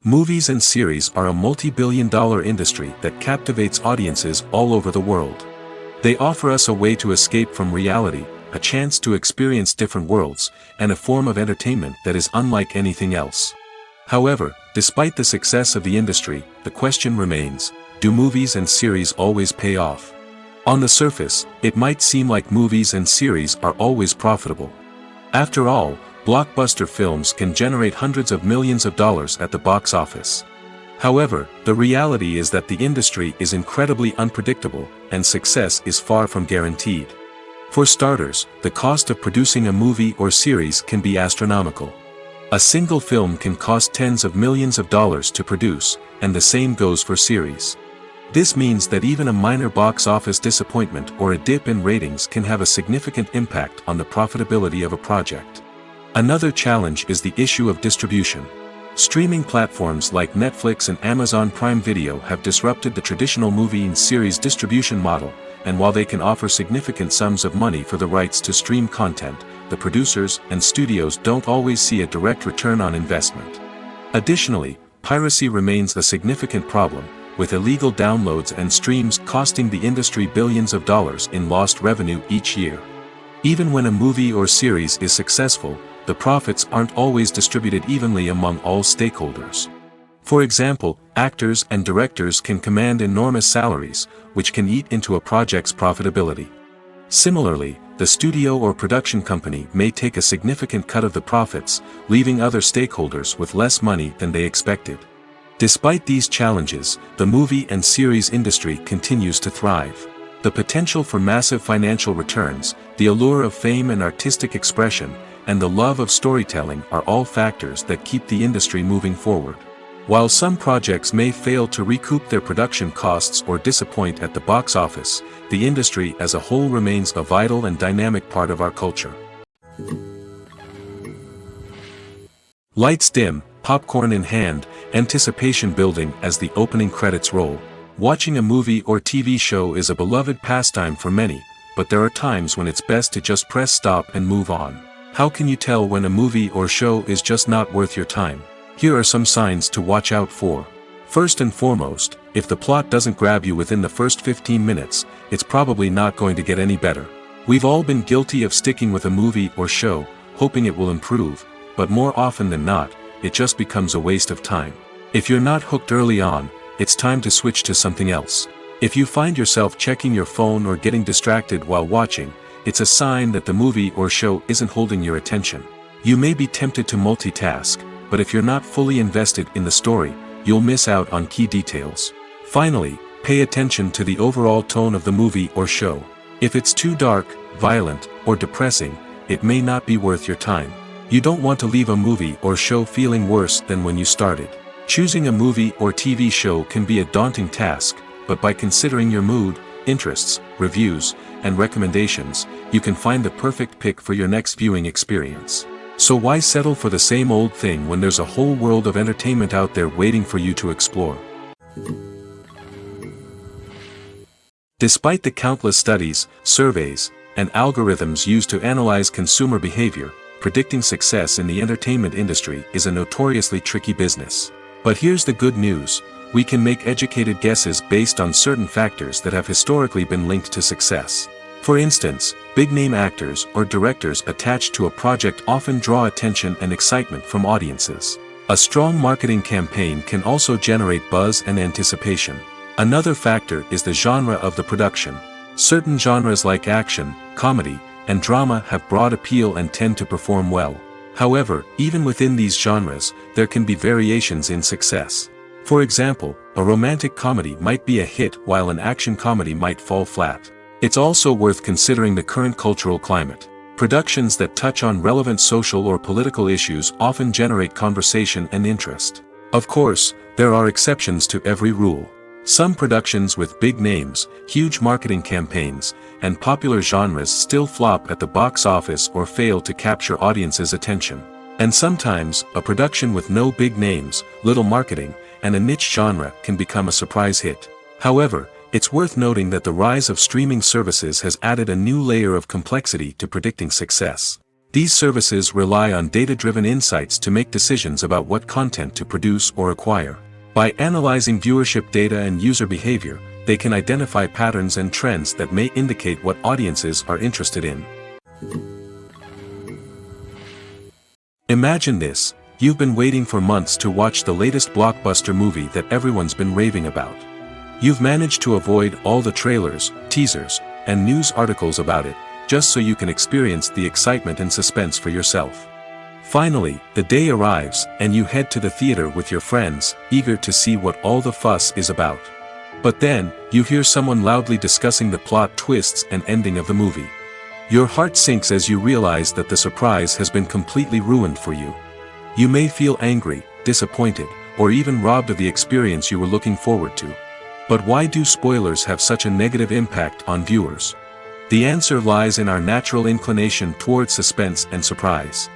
S1: Movies and series are a multi-billion-dollar industry that captivates audiences all over the world. They offer us a way to escape from reality, a chance to experience different worlds, and a form of entertainment that is unlike anything else. However, despite the success of the industry, the question remains: do movies and series always pay off? On the surface, it might seem like movies and series are always profitable. After all, blockbuster films can generate hundreds of millions of dollars at the box office. However, the reality is that the industry is incredibly unpredictable, and success is far from guaranteed. For starters, the cost of producing a movie or series can be astronomical. A single film can cost tens of millions of dollars to produce, and the same goes for series. This means that even a minor box office disappointment or a dip in ratings can have a significant impact on the profitability of a project. Another challenge is the issue of distribution. Streaming platforms like Netflix and Amazon Prime Video have disrupted the traditional movie and series distribution model, and while they can offer significant sums of money for the rights to stream content, the producers and studios don't always see a direct return on investment. Additionally, piracy remains a significant problem, with illegal downloads and streams costing the industry billions of dollars in lost revenue each year. Even when a movie or series is successful, the profits aren't always distributed evenly among all stakeholders. For example, actors and directors can command enormous salaries, which can eat into a project's profitability. Similarly, the studio or production company may take a significant cut of the profits, leaving other stakeholders with less money than they expected. Despite these challenges, the movie and series industry continues to thrive. The potential for massive financial returns, the allure of fame and artistic expression, and the love of storytelling are all factors that keep the industry moving forward. While some projects may fail to recoup their production costs or disappoint at the box office, the industry as a whole remains a vital and dynamic part of our culture. Lights dim, popcorn in hand, anticipation building as the opening credits roll. Watching a movie or TV show is a beloved pastime for many, but there are times when it's best to just press stop and move on. How can you tell when a movie or show is just not worth your time? Here are some signs to watch out for. First and foremost, if the plot doesn't grab you within the first 15 minutes, it's probably not going to get any better. We've all been guilty of sticking with a movie or show, hoping it will improve, but more often than not, it just becomes a waste of time. If you're not hooked early on, it's time to switch to something else. If you find yourself checking your phone or getting distracted while watching, it's a sign that the movie or show isn't holding your attention. You may be tempted to multitask, but if you're not fully invested in the story, you'll miss out on key details. Finally, pay attention to the overall tone of the movie or show. If it's too dark, violent, or depressing, it may not be worth your time. You don't want to leave a movie or show feeling worse than when you started. Choosing a movie or TV show can be a daunting task, but by considering your mood, interests, reviews, and recommendations, you can find the perfect pick for your next viewing experience. So why settle for the same old thing when there's a whole world of entertainment out there waiting for you to explore? Despite the countless studies, surveys, and algorithms used to analyze consumer behavior, predicting success in the entertainment industry is a notoriously tricky business. But here's the good news: we can make educated guesses based on certain factors that have historically been linked to success. For instance, big-name actors or directors attached to a project often draw attention and excitement from audiences. A strong marketing campaign can also generate buzz and anticipation. Another factor is the genre of the production. Certain genres like action, comedy, and drama have broad appeal and tend to perform well. However, even within these genres, there can be variations in success. For example, a romantic comedy might be a hit while an action comedy might fall flat. It's also worth considering the current cultural climate. Productions that touch on relevant social or political issues often generate conversation and interest. Of course, there are exceptions to every rule. Some productions with big names, huge marketing campaigns, and popular genres still flop at the box office or fail to capture audiences' attention. And sometimes, a production with no big names, little marketing, and a niche genre can become a surprise hit. However, it's worth noting that the rise of streaming services has added a new layer of complexity to predicting success. These services rely on data-driven insights to make decisions about what content to produce or acquire. By analyzing viewership data and user behavior, they can identify patterns and trends that may indicate what audiences are interested in. Imagine this: you've been waiting for months to watch the latest blockbuster movie that everyone's been raving about. You've managed to avoid all the trailers, teasers, and news articles about it, just so you can experience the excitement and suspense for yourself. Finally, the day arrives, and you head to the theater with your friends, eager to see what all the fuss is about. But then, you hear someone loudly discussing the plot twists and ending of the movie. Your heart sinks as you realize that the surprise has been completely ruined for you. You may feel angry, disappointed, or even robbed of the experience you were looking forward to. But why do spoilers have such a negative impact on viewers? The answer lies in our natural inclination towards suspense and surprise.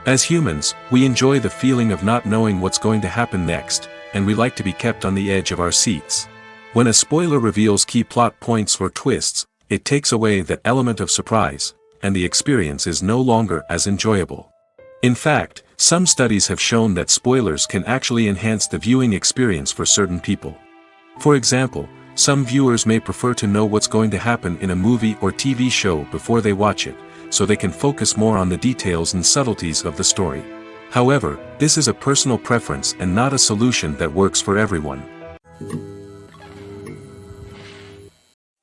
S1: As humans, we enjoy the feeling of not knowing what's going to happen next, and we like to be kept on the edge of our seats. When a spoiler reveals key plot points or twists, it takes away that element of surprise, and the experience is no longer as enjoyable. In fact, some studies have shown that spoilers can actually enhance the viewing experience for certain people. For example, some viewers may prefer to know what's going to happen in a movie or TV show before they watch it, so they can focus more on the details and subtleties of the story. However, this is a personal preference and not a solution that works for everyone.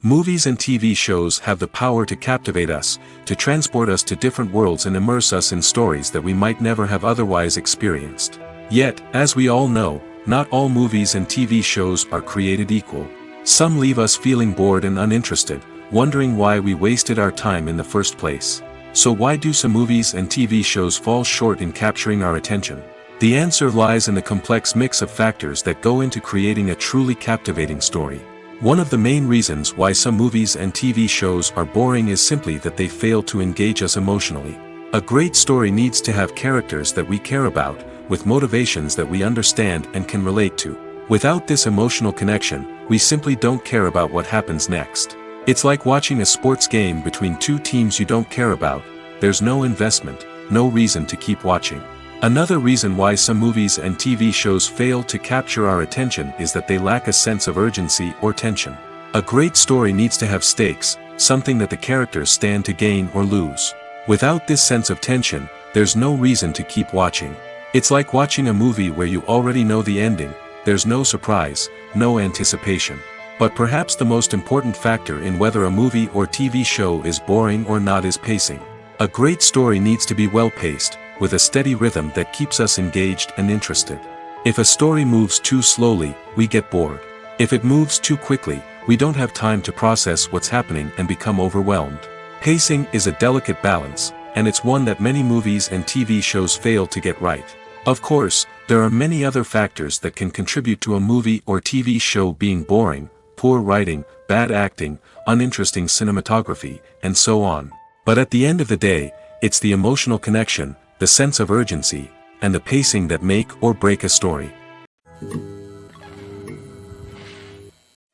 S1: Movies and TV shows have the power to captivate us, to transport us to different worlds and immerse us in stories that we might never have otherwise experienced. Yet, as we all know, not all movies and TV shows are created equal. Some leave us feeling bored and uninterested, wondering why we wasted our time in the first place. So why do some movies and TV shows fall short in capturing our attention? The answer lies in the complex mix of factors that go into creating a truly captivating story. One of the main reasons why some movies and TV shows are boring is simply that they fail to engage us emotionally. A great story needs to have characters that we care about, with motivations that we understand and can relate to. Without this emotional connection, we simply don't care about what happens next. It's like watching a sports game between two teams you don't care about. There's no investment, no reason to keep watching. Another reason why some movies and TV shows fail to capture our attention is that they lack a sense of urgency or tension. A great story needs to have stakes, something that the characters stand to gain or lose. Without this sense of tension, there's no reason to keep watching. It's like watching a movie where you already know the ending. There's no surprise, no anticipation. But perhaps the most important factor in whether a movie or TV show is boring or not is pacing. A great story needs to be well-paced, with a steady rhythm that keeps us engaged and interested. If a story moves too slowly, we get bored. If it moves too quickly, we don't have time to process what's happening and become overwhelmed. Pacing is a delicate balance, and it's one that many movies and TV shows fail to get right. Of course, there are many other factors that can contribute to a movie or TV show being boring: poor writing, bad acting, uninteresting cinematography, and so on. But at the end of the day, it's the emotional connection, the sense of urgency, and the pacing that make or break a story.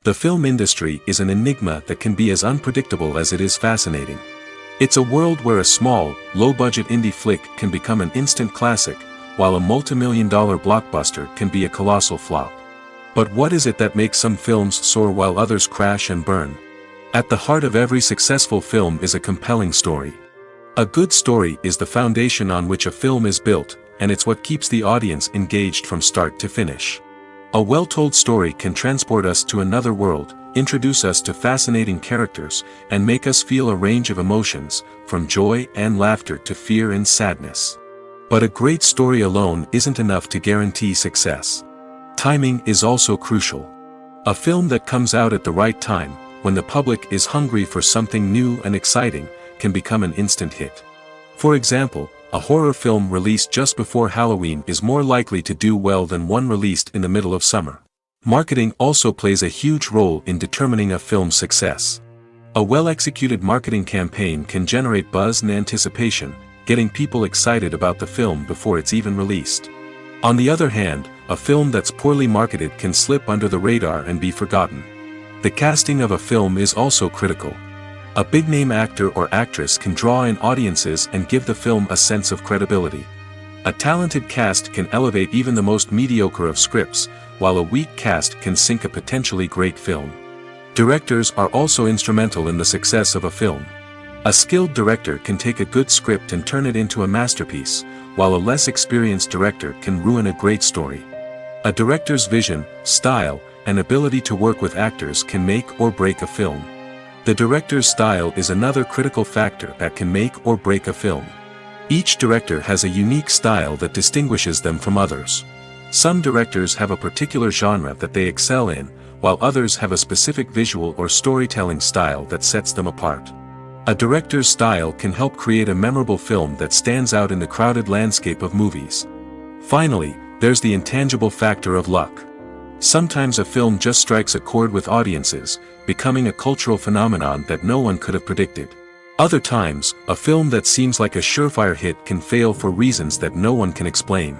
S1: The film industry is an enigma that can be as unpredictable as it is fascinating. It's a world where a small, low-budget indie flick can become an instant classic, while a multi-million-dollar blockbuster can be a colossal flop. But what is it that makes some films soar while others crash and burn? At the heart of every successful film is a compelling story. A good story is the foundation on which a film is built, and it's what keeps the audience engaged from start to finish. A well-told story can transport us to another world, introduce us to fascinating characters, and make us feel a range of emotions, from joy and laughter to fear and sadness. But a great story alone isn't enough to guarantee success. Timing is also crucial. A film that comes out at the right time, when the public is hungry for something new and exciting, can become an instant hit. For example, a horror film released just before Halloween is more likely to do well than one released in the middle of summer. Marketing also plays a huge role in determining a film's success. A well-executed marketing campaign can generate buzz and anticipation, getting people excited about the film before it's even released. On the other hand, a film that's poorly marketed can slip under the radar and be forgotten. The casting of a film is also critical. A big-name actor or actress can draw in audiences and give the film a sense of credibility. A talented cast can elevate even the most mediocre of scripts, while a weak cast can sink a potentially great film. Directors are also instrumental in the success of a film. A skilled director can take a good script and turn it into a masterpiece, while a less experienced director can ruin a great story. A director's vision, style, and ability to work with actors can make or break a film. The director's style is another critical factor that can make or break a film. Each director has a unique style that distinguishes them from others. Some directors have a particular genre that they excel in, while others have a specific visual or storytelling style that sets them apart. A director's style can help create a memorable film that stands out in the crowded landscape of movies. Finally, there's the intangible factor of luck. Sometimes a film just strikes a chord with audiences, becoming a cultural phenomenon that no one could have predicted. Other times, a film that seems like a surefire hit can fail for reasons that no one can explain.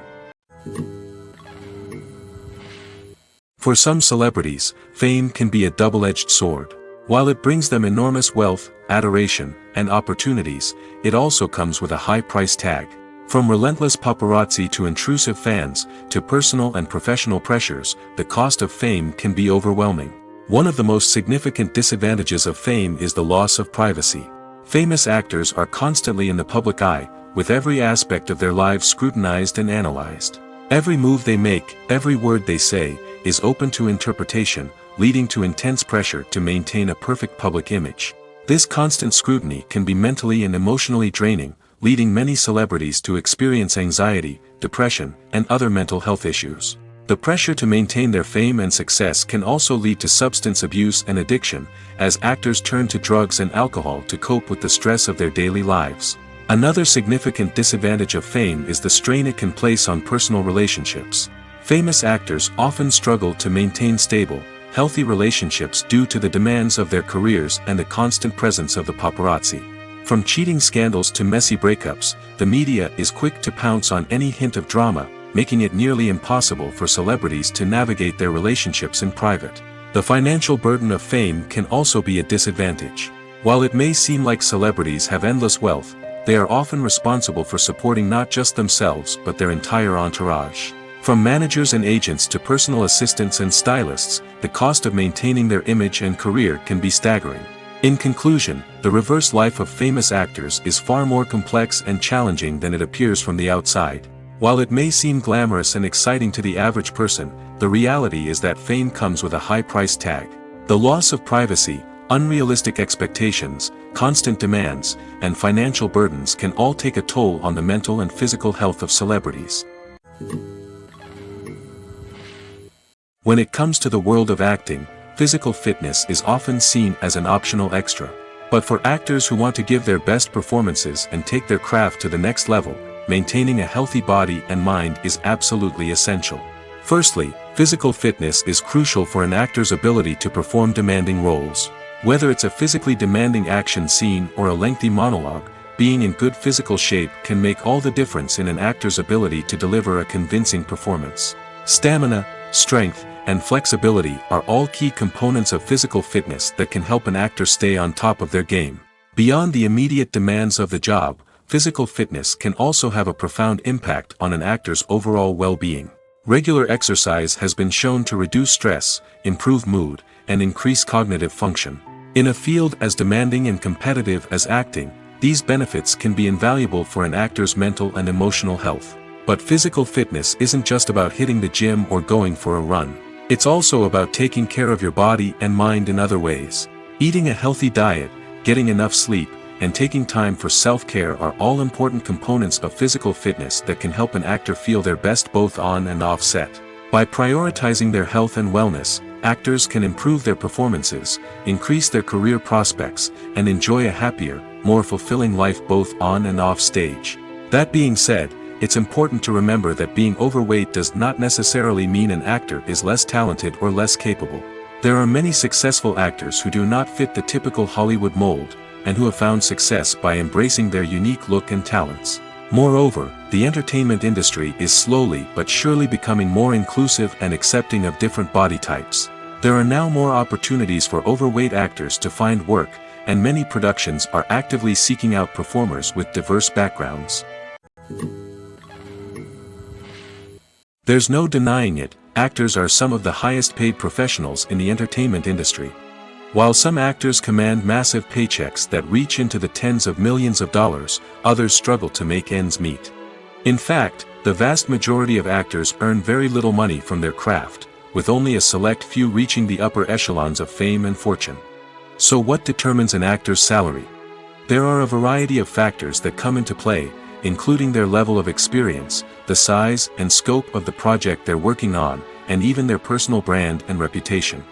S1: For some celebrities, fame can be a double-edged sword. While it brings them enormous wealth, adoration, and opportunities, it also comes with a high price tag. From relentless paparazzi to intrusive fans, to personal and professional pressures, the cost of fame can be overwhelming. One of the most significant disadvantages of fame is the loss of privacy. Famous actors are constantly in the public eye, with every aspect of their lives scrutinized and analyzed. Every move they make, every word they say, is open to interpretation, leading to intense pressure to maintain a perfect public image. This constant scrutiny can be mentally and emotionally draining, leading many celebrities to experience anxiety, depression, and other mental health issues. The pressure to maintain their fame and success can also lead to substance abuse and addiction, as actors turn to drugs and alcohol to cope with the stress of their daily lives. Another significant disadvantage of fame is the strain it can place on personal relationships. Famous actors often struggle to maintain stable, healthy relationships due to the demands of their careers and the constant presence of the paparazzi. From cheating scandals to messy breakups, the media is quick to pounce on any hint of drama, making it nearly impossible for celebrities to navigate their relationships in private. The financial burden of fame can also be a disadvantage. While it may seem like celebrities have endless wealth, they are often responsible for supporting not just themselves but their entire entourage. From managers and agents to personal assistants and stylists, the cost of maintaining their image and career can be staggering. In conclusion, the reverse life of famous actors is far more complex and challenging than it appears from the outside. While it may seem glamorous and exciting to the average person, the reality is that fame comes with a high price tag. The loss of privacy, unrealistic expectations, constant demands, and financial burdens can all take a toll on the mental and physical health of celebrities. When it comes to the world of acting, physical fitness is often seen as an optional extra. But for actors who want to give their best performances and take their craft to the next level, maintaining a healthy body and mind is absolutely essential. Firstly, physical fitness is crucial for an actor's ability to perform demanding roles. Whether it's a physically demanding action scene or a lengthy monologue, being in good physical shape can make all the difference in an actor's ability to deliver a convincing performance. Stamina, strength, and flexibility are all key components of physical fitness that can help an actor stay on top of their game. Beyond the immediate demands of the job, physical fitness can also have a profound impact on an actor's overall well-being. Regular exercise has been shown to reduce stress, improve mood, and increase cognitive function. In a field as demanding and competitive as acting, these benefits can be invaluable for an actor's mental and emotional health. But physical fitness isn't just about hitting the gym or going for a run. It's also about taking care of your body and mind in other ways. Eating a healthy diet, getting enough sleep, and taking time for self-care are all important components of physical fitness that can help an actor feel their best both on and off set. By prioritizing their health and wellness, actors can improve their performances, increase their career prospects, and enjoy a happier, more fulfilling life both on and off stage. That being said, it's important to remember that being overweight does not necessarily mean an actor is less talented or less capable. There are many successful actors who do not fit the typical Hollywood mold, and who have found success by embracing their unique look and talents. Moreover, the entertainment industry is slowly but surely becoming more inclusive and accepting of different body types. There are now more opportunities for overweight actors to find work, and many productions are actively seeking out performers with diverse backgrounds. There's no denying it, actors are some of the highest paid professionals in the entertainment industry. While some actors command massive paychecks that reach into the tens of millions of dollars, others struggle to make ends meet. In fact, the vast majority of actors earn very little money from their craft, with only a select few reaching the upper echelons of fame and fortune. So what determines an actor's salary? There are a variety of factors that come into play, including their level of experience, the size and scope of the project they're working on, and even their personal brand and reputation.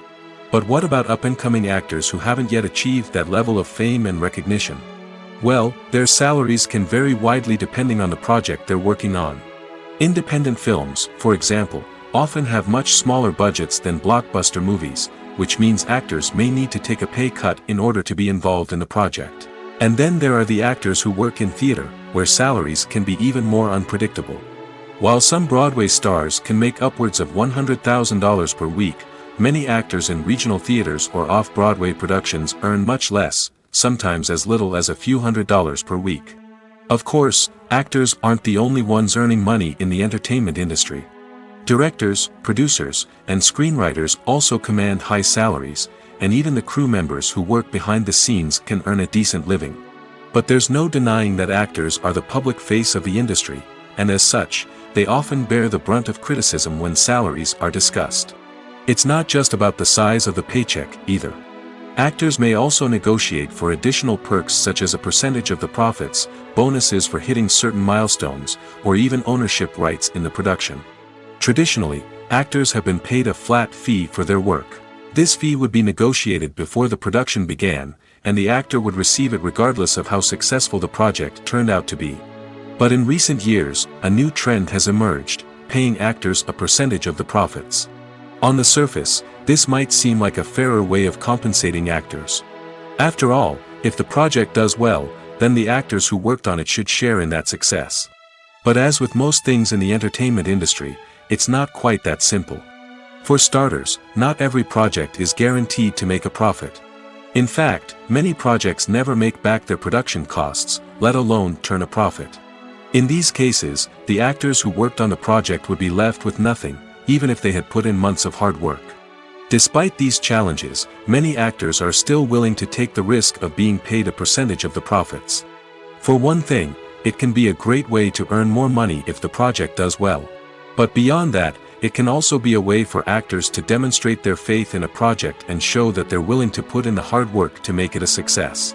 S1: But what about up-and-coming actors who haven't yet achieved that level of fame and recognition? Well, their salaries can vary widely depending on the project they're working on. Independent films, for example, often have much smaller budgets than blockbuster movies, which means actors may need to take a pay cut in order to be involved in the project. And then there are the actors who work in theater, where salaries can be even more unpredictable. While some Broadway stars can make upwards of $100,000 per week, many actors in regional theaters or off-Broadway productions earn much less, sometimes as little as a few $100s per week. Of course, actors aren't the only ones earning money in the entertainment industry. Directors, producers, and screenwriters also command high salaries, and even the crew members who work behind the scenes can earn a decent living. But there's no denying that actors are the public face of the industry, and as such, they often bear the brunt of criticism when salaries are discussed. It's not just about the size of the paycheck, either. Actors may also negotiate for additional perks such as a percentage of the profits, bonuses for hitting certain milestones, or even ownership rights in the production. Traditionally, actors have been paid a flat fee for their work. This fee would be negotiated before the production began, and the actor would receive it regardless of how successful the project turned out to be. But in recent years, a new trend has emerged, paying actors a percentage of the profits. On the surface, this might seem like a fairer way of compensating actors. After all, if the project does well, then the actors who worked on it should share in that success. But as with most things in the entertainment industry, it's not quite that simple. For starters, not every project is guaranteed to make a profit. In fact, many projects never make back their production costs, let alone turn a profit. In these cases, the actors who worked on the project would be left with nothing, even if they had put in months of hard work. Despite these challenges, many actors are still willing to take the risk of being paid a percentage of the profits. For one thing, it can be a great way to earn more money if the project does well. But beyond that, it can also be a way for actors to demonstrate their faith in a project and show that they're willing to put in the hard work to make it a success.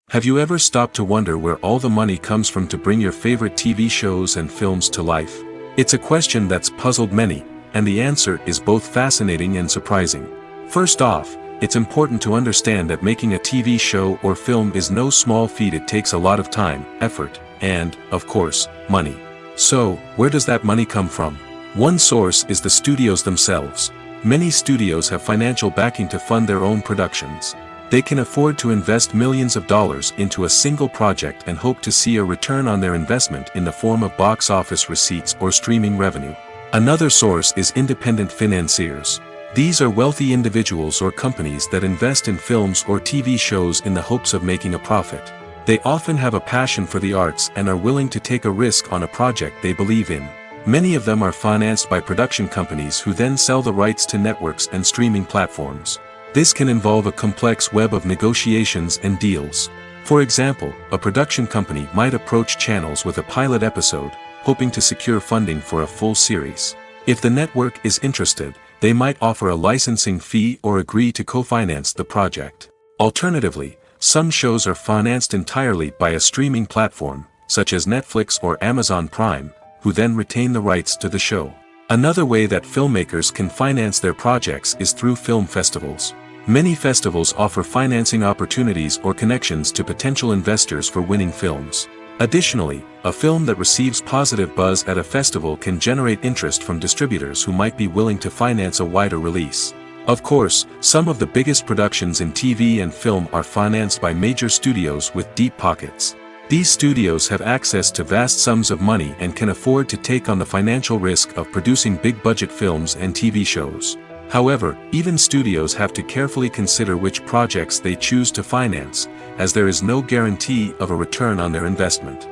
S1: Have you ever stopped to wonder where all the money comes from to bring your favorite TV shows and films to life? It's a question that's puzzled many, and the answer is both fascinating and surprising. First off, it's important to understand that making a TV show or film is no small feat. It takes a lot of time, effort, and, of course, money. So, where does that money come from? One source is the studios themselves. Many studios have financial backing to fund their own productions. They can afford to invest millions of dollars into a single project and hope to see a return on their investment in the form of box office receipts or streaming revenue. Another source is independent financiers. These are wealthy individuals or companies that invest in films or TV shows in the hopes of making a profit. They often have a passion for the arts and are willing to take a risk on a project they believe in. Many of them are financed by production companies who then sell the rights to networks and streaming platforms. This can involve a complex web of negotiations and deals. For example, a production company might approach channels with a pilot episode, hoping to secure funding for a full series. If the network is interested, they might offer a licensing fee or agree to co-finance the project. Alternatively, some shows are financed entirely by a streaming platform, such as Netflix or Amazon Prime, who then retain the rights to the show. Another way that filmmakers can finance their projects is through film festivals. Many festivals offer financing opportunities or connections to potential investors for winning films. Additionally, a film that receives positive buzz at a festival can generate interest from distributors who might be willing to finance a wider release. Of course, some of the biggest productions in TV and film are financed by major studios with deep pockets. These studios have access to vast sums of money and can afford to take on the financial risk of producing big-budget films and TV shows. However, even studios have to carefully consider which projects they choose to finance, as there is no guarantee of a return on their investment.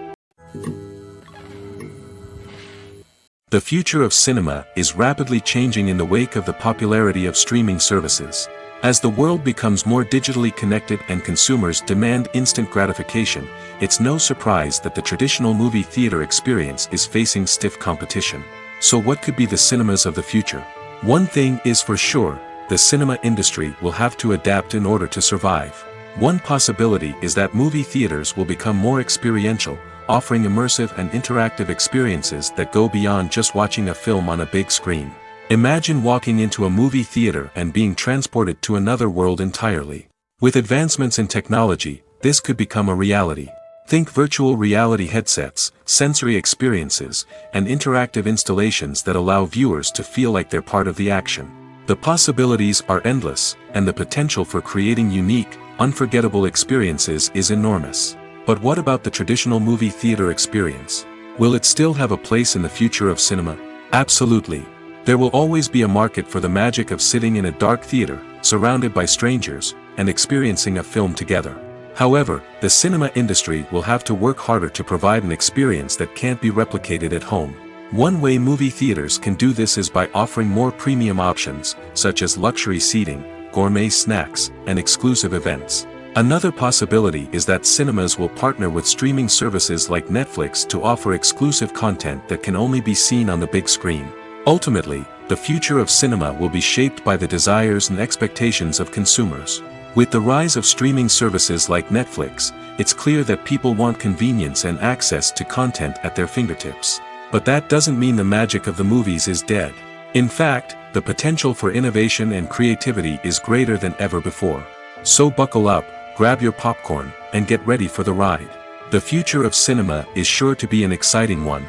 S1: The future of cinema is rapidly changing in the wake of the popularity of streaming services. As the world becomes more digitally connected and consumers demand instant gratification, it's no surprise that the traditional movie theater experience is facing stiff competition. So what could be the cinemas of the future? One thing is for sure, the cinema industry will have to adapt in order to survive. One possibility is that movie theaters will become more experiential, offering immersive and interactive experiences that go beyond just watching a film on a big screen. Imagine walking into a movie theater and being transported to another world entirely. With advancements in technology, this could become a reality. Think virtual reality headsets, sensory experiences, and interactive installations that allow viewers to feel like they're part of the action. The possibilities are endless, and the potential for creating unique, unforgettable experiences is enormous. But what about the traditional movie theater experience? Will it still have a place in the future of cinema? Absolutely. There will always be a market for the magic of sitting in a dark theater, surrounded by strangers, and experiencing a film together. However, the cinema industry will have to work harder to provide an experience that can't be replicated at home. One way movie theaters can do this is by offering more premium options, such as luxury seating, gourmet snacks, and exclusive events. Another possibility is that cinemas will partner with streaming services like Netflix to offer exclusive content that can only be seen on the big screen. Ultimately, the future of cinema will be shaped by the desires and expectations of consumers. With the rise of streaming services like Netflix, it's clear that people want convenience and access to content at their fingertips. But that doesn't mean the magic of the movies is dead. In fact, the potential for innovation and creativity is greater than ever before. So buckle up, grab your popcorn, and get ready for the ride. The future of cinema is sure to be an exciting one.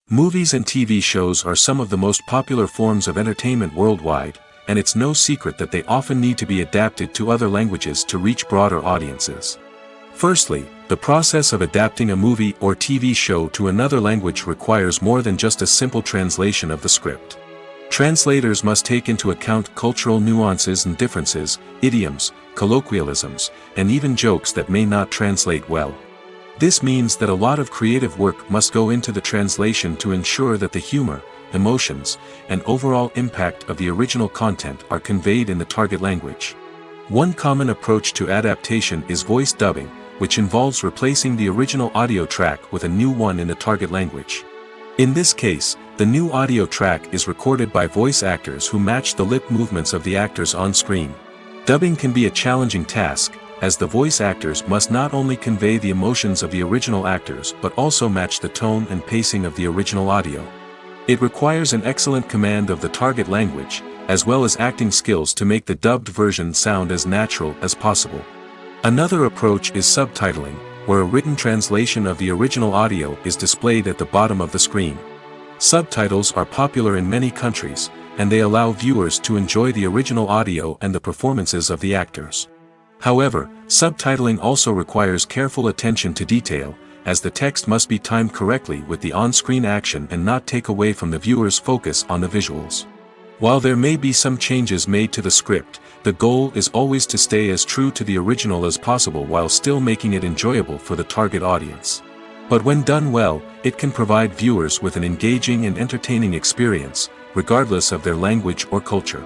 S1: Movies and TV shows are some of the most popular forms of entertainment worldwide, and it's no secret that they often need to be adapted to other languages to reach broader audiences. Firstly, the process of adapting a movie or TV show to another language requires more than just a simple translation of the script. Translators must take into account cultural nuances and differences, idioms, colloquialisms, and even jokes that may not translate well. This means that a lot of creative work must go into the translation to ensure that the humor, emotions, and overall impact of the original content are conveyed in the target language. One common approach to adaptation is voice dubbing, which involves replacing the original audio track with a new one in the target language. In this case, the new audio track is recorded by voice actors who match the lip movements of the actors on screen. Dubbing can be a challenging task, as the voice actors must not only convey the emotions of the original actors but also match the tone and pacing of the original audio. It requires an excellent command of the target language, as well as acting skills to make the dubbed version sound as natural as possible. Another approach is subtitling, where a written translation of the original audio is displayed at the bottom of the screen. Subtitles are popular in many countries, and they allow viewers to enjoy the original audio and the performances of the actors. However, subtitling also requires careful attention to detail, as the text must be timed correctly with the on-screen action and not take away from the viewer's focus on the visuals. While there may be some changes made to the script, the goal is always to stay as true to the original as possible while still making it enjoyable for the target audience. But when done well, it can provide viewers with an engaging and entertaining experience, regardless of their language or culture.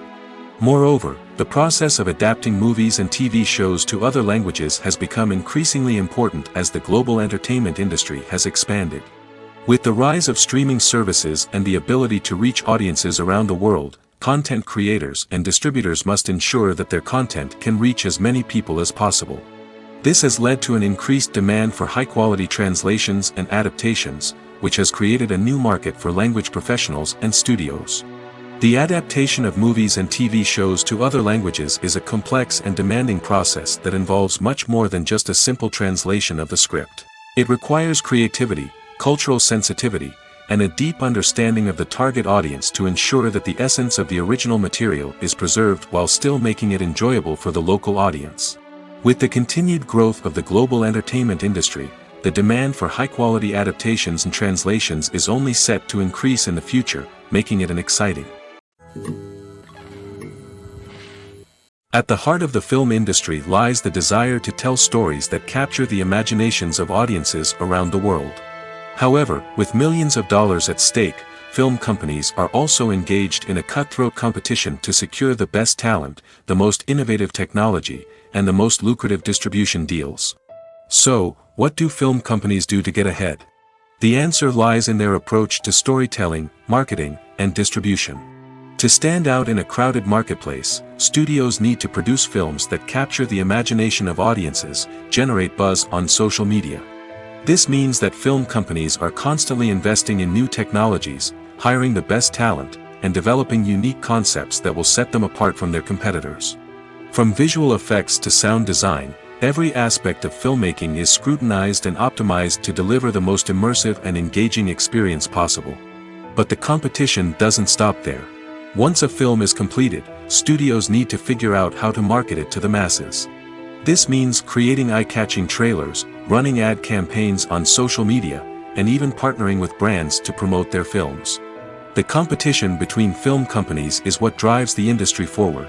S1: Moreover, the process of adapting movies and TV shows to other languages has become increasingly important as the global entertainment industry has expanded. With the rise of streaming services and the ability to reach audiences around the world, content creators and distributors must ensure that their content can reach as many people as possible. This has led to an increased demand for high-quality translations and adaptations, which has created a new market for language professionals and studios. The adaptation of movies and TV shows to other languages is a complex and demanding process that involves much more than just a simple translation of the script. It requires creativity, cultural sensitivity, and a deep understanding of the target audience to ensure that the essence of the original material is preserved while still making it enjoyable for the local audience. With the continued growth of the global entertainment industry, the demand for high-quality adaptations and translations is only set to increase in the future, making it exciting. At the heart of the film industry lies the desire to tell stories that capture the imaginations of audiences around the world. However, with millions of dollars at stake, film companies are also engaged in a cutthroat competition to secure the best talent, the most innovative technology, and the most lucrative distribution deals. So, what do film companies do to get ahead? The answer lies in their approach to storytelling, marketing, and distribution. To stand out in a crowded marketplace, studios need to produce films that capture the imagination of audiences, generate buzz on social media. This means that film companies are constantly investing in new technologies, hiring the best talent, and developing unique concepts that will set them apart from their competitors. From visual effects to sound design, every aspect of filmmaking is scrutinized and optimized to deliver the most immersive and engaging experience possible. But the competition doesn't stop there. Once a film is completed, studios need to figure out how to market it to the masses. This means creating eye-catching trailers, running ad campaigns on social media, and even partnering with brands to promote their films. The competition between film companies is what drives the industry forward.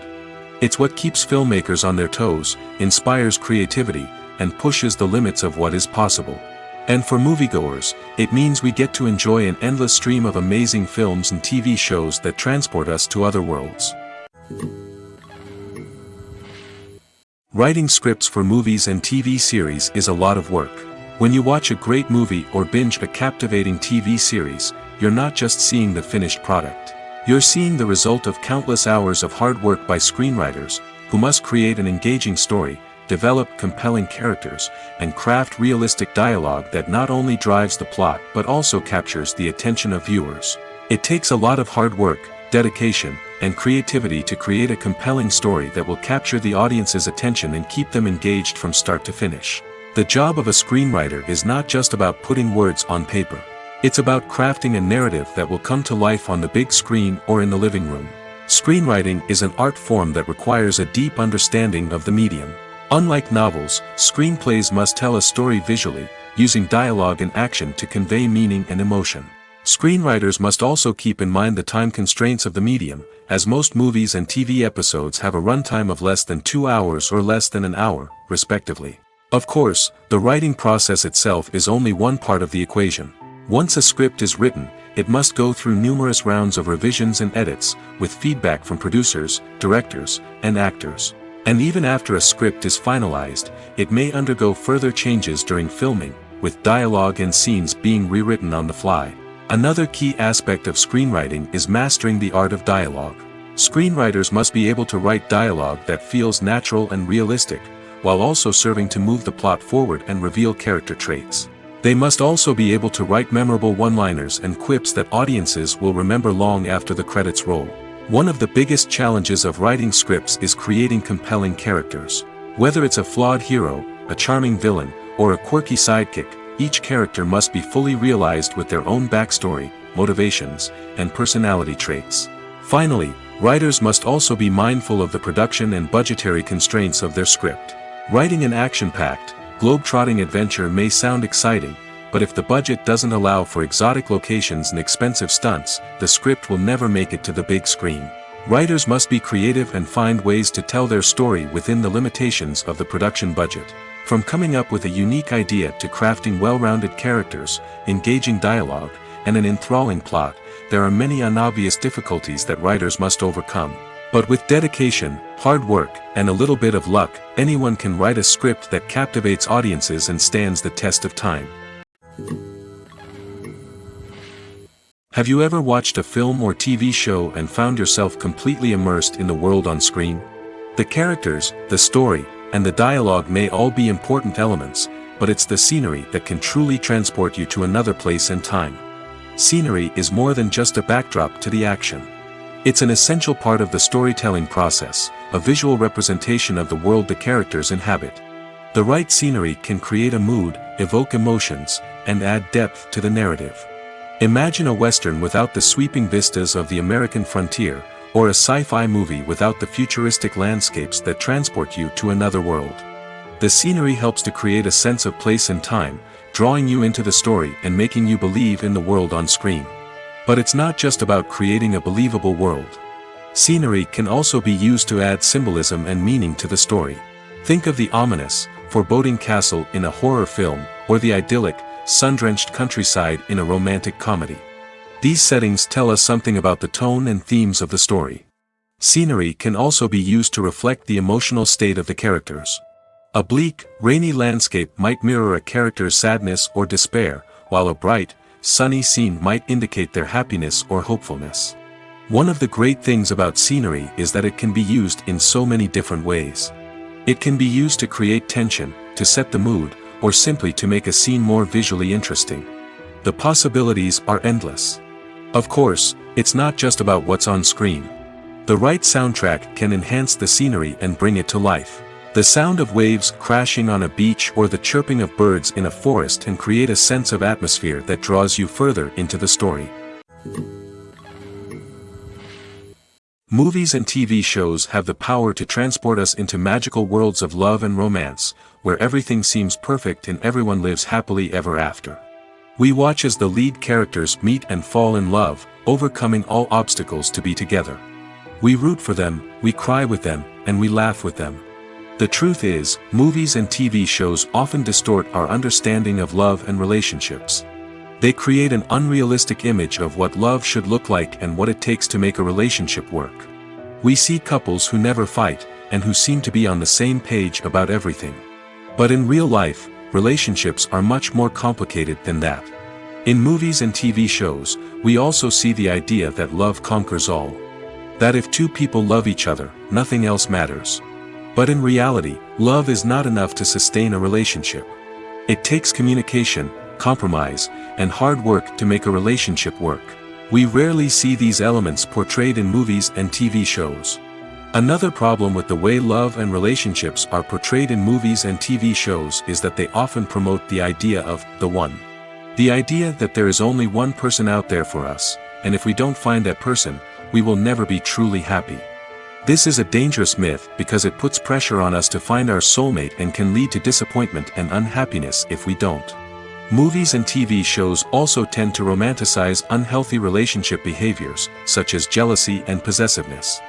S1: It's what keeps filmmakers on their toes, inspires creativity, and pushes the limits of what is possible. And for moviegoers, it means we get to enjoy an endless stream of amazing films and TV shows that transport us to other worlds. Writing scripts for movies and TV series is a lot of work. When you watch a great movie or binge a captivating TV series, you're not just seeing the finished product. You're seeing the result of countless hours of hard work by screenwriters, who must create an engaging story, develop compelling characters, and craft realistic dialogue that not only drives the plot but also captures the attention of viewers. It takes a lot of hard work, dedication, and creativity to create a compelling story that will capture the audience's attention and keep them engaged from start to finish. The job of a screenwriter is not just about putting words on paper. It's about crafting a narrative that will come to life on the big screen or in the living room. Screenwriting is an art form that requires a deep understanding of the medium. Unlike novels, screenplays must tell a story visually, using dialogue and action to convey meaning and emotion. Screenwriters must also keep in mind the time constraints of the medium, as most movies and TV episodes have a runtime of less than 2 hours or less than an hour, respectively. Of course, the writing process itself is only one part of the equation. Once a script is written, it must go through numerous rounds of revisions and edits, with feedback from producers, directors, and actors. And even after a script is finalized, it may undergo further changes during filming, with dialogue and scenes being rewritten on the fly. Another key aspect of screenwriting is mastering the art of dialogue. Screenwriters must be able to write dialogue that feels natural and realistic, while also serving to move the plot forward and reveal character traits. They must also be able to write memorable one-liners and quips that audiences will remember long after the credits roll. One of the biggest challenges of writing scripts is creating compelling characters. Whether it's a flawed hero, a charming villain, or a quirky sidekick, each character must be fully realized with their own backstory, motivations, and personality traits. Finally, writers must also be mindful of the production and budgetary constraints of their script. Writing an action-packed, globe-trotting adventure may sound exciting, but if the budget doesn't allow for exotic locations and expensive stunts, the script will never make it to the big screen. Writers must be creative and find ways to tell their story within the limitations of the production budget. From coming up with a unique idea to crafting well-rounded characters, engaging dialogue, and an enthralling plot, there are many unobvious difficulties that writers must overcome. But with dedication, hard work, and a little bit of luck, anyone can write a script that captivates audiences and stands the test of time. Have you ever watched a film or TV show and found yourself completely immersed in the world on screen? The characters, the story, and the dialogue may all be important elements, but it's the scenery that can truly transport you to another place and time. Scenery is more than just a backdrop to the action. It's an essential part of the storytelling process, a visual representation of the world the characters inhabit. The right scenery can create a mood, evoke emotions, and add depth to the narrative. Imagine a Western without the sweeping vistas of the American frontier, or a sci-fi movie without the futuristic landscapes that transport you to another world. The scenery helps to create a sense of place and time, drawing you into the story and making you believe in the world on screen. But it's not just about creating a believable world. Scenery can also be used to add symbolism and meaning to the story. Think of the ominous, foreboding castle in a horror film, or the idyllic, sun-drenched countryside in a romantic comedy. These settings tell us something about the tone and themes of the story. Scenery can also be used to reflect the emotional state of the characters. A bleak, rainy landscape might mirror a character's sadness or despair, while a bright, sunny scene might indicate their happiness or hopefulness. One of the great things about scenery is that it can be used in so many different ways. It can be used to create tension, to set the mood, or simply to make a scene more visually interesting. The possibilities are endless. Of course, it's not just about what's on screen. The right soundtrack can enhance the scenery and bring it to life. The sound of waves crashing on a beach or the chirping of birds in a forest can create a sense of atmosphere that draws you further into the story. Movies and TV shows have the power to transport us into magical worlds of love and romance, where everything seems perfect and everyone lives happily ever after. We watch as the lead characters meet and fall in love, overcoming all obstacles to be together. We root for them, we cry with them, and we laugh with them. The truth is, movies and TV shows often distort our understanding of love and relationships. They create an unrealistic image of what love should look like and what it takes to make a relationship work. We see couples who never fight, and who seem to be on the same page about everything. But in real life, relationships are much more complicated than that. In movies and TV shows, we also see the idea that love conquers all. That if two people love each other, nothing else matters. But in reality, love is not enough to sustain a relationship. It takes communication, compromise, and hard work to make a relationship work. We rarely see these elements portrayed in movies and TV shows. Another problem with the way love and relationships are portrayed in movies and TV shows is that they often promote the idea of the one. The idea that there is only one person out there for us, and if we don't find that person, we will never be truly happy. This is a dangerous myth because it puts pressure on us to find our soulmate and can lead to disappointment and unhappiness if we don't. Movies and TV shows also tend to romanticize unhealthy relationship behaviors, such as jealousy and possessiveness.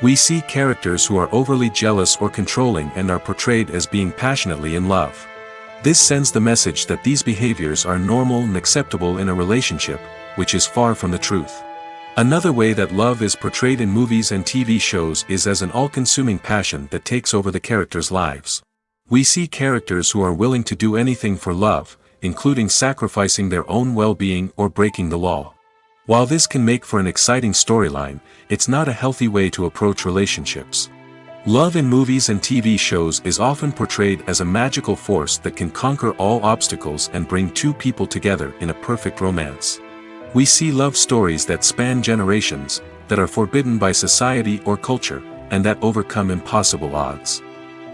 S1: We see characters who are overly jealous or controlling and are portrayed as being passionately in love. This sends the message that these behaviors are normal and acceptable in a relationship, which is far from the truth. Another way that love is portrayed in movies and TV shows is as an all-consuming passion that takes over the characters' lives. We see characters who are willing to do anything for love, including sacrificing their own well-being or breaking the law. While this can make for an exciting storyline, it's not a healthy way to approach relationships. Love in movies and TV shows is often portrayed as a magical force that can conquer all obstacles and bring two people together in a perfect romance. We see love stories that span generations, that are forbidden by society or culture, and that overcome impossible odds.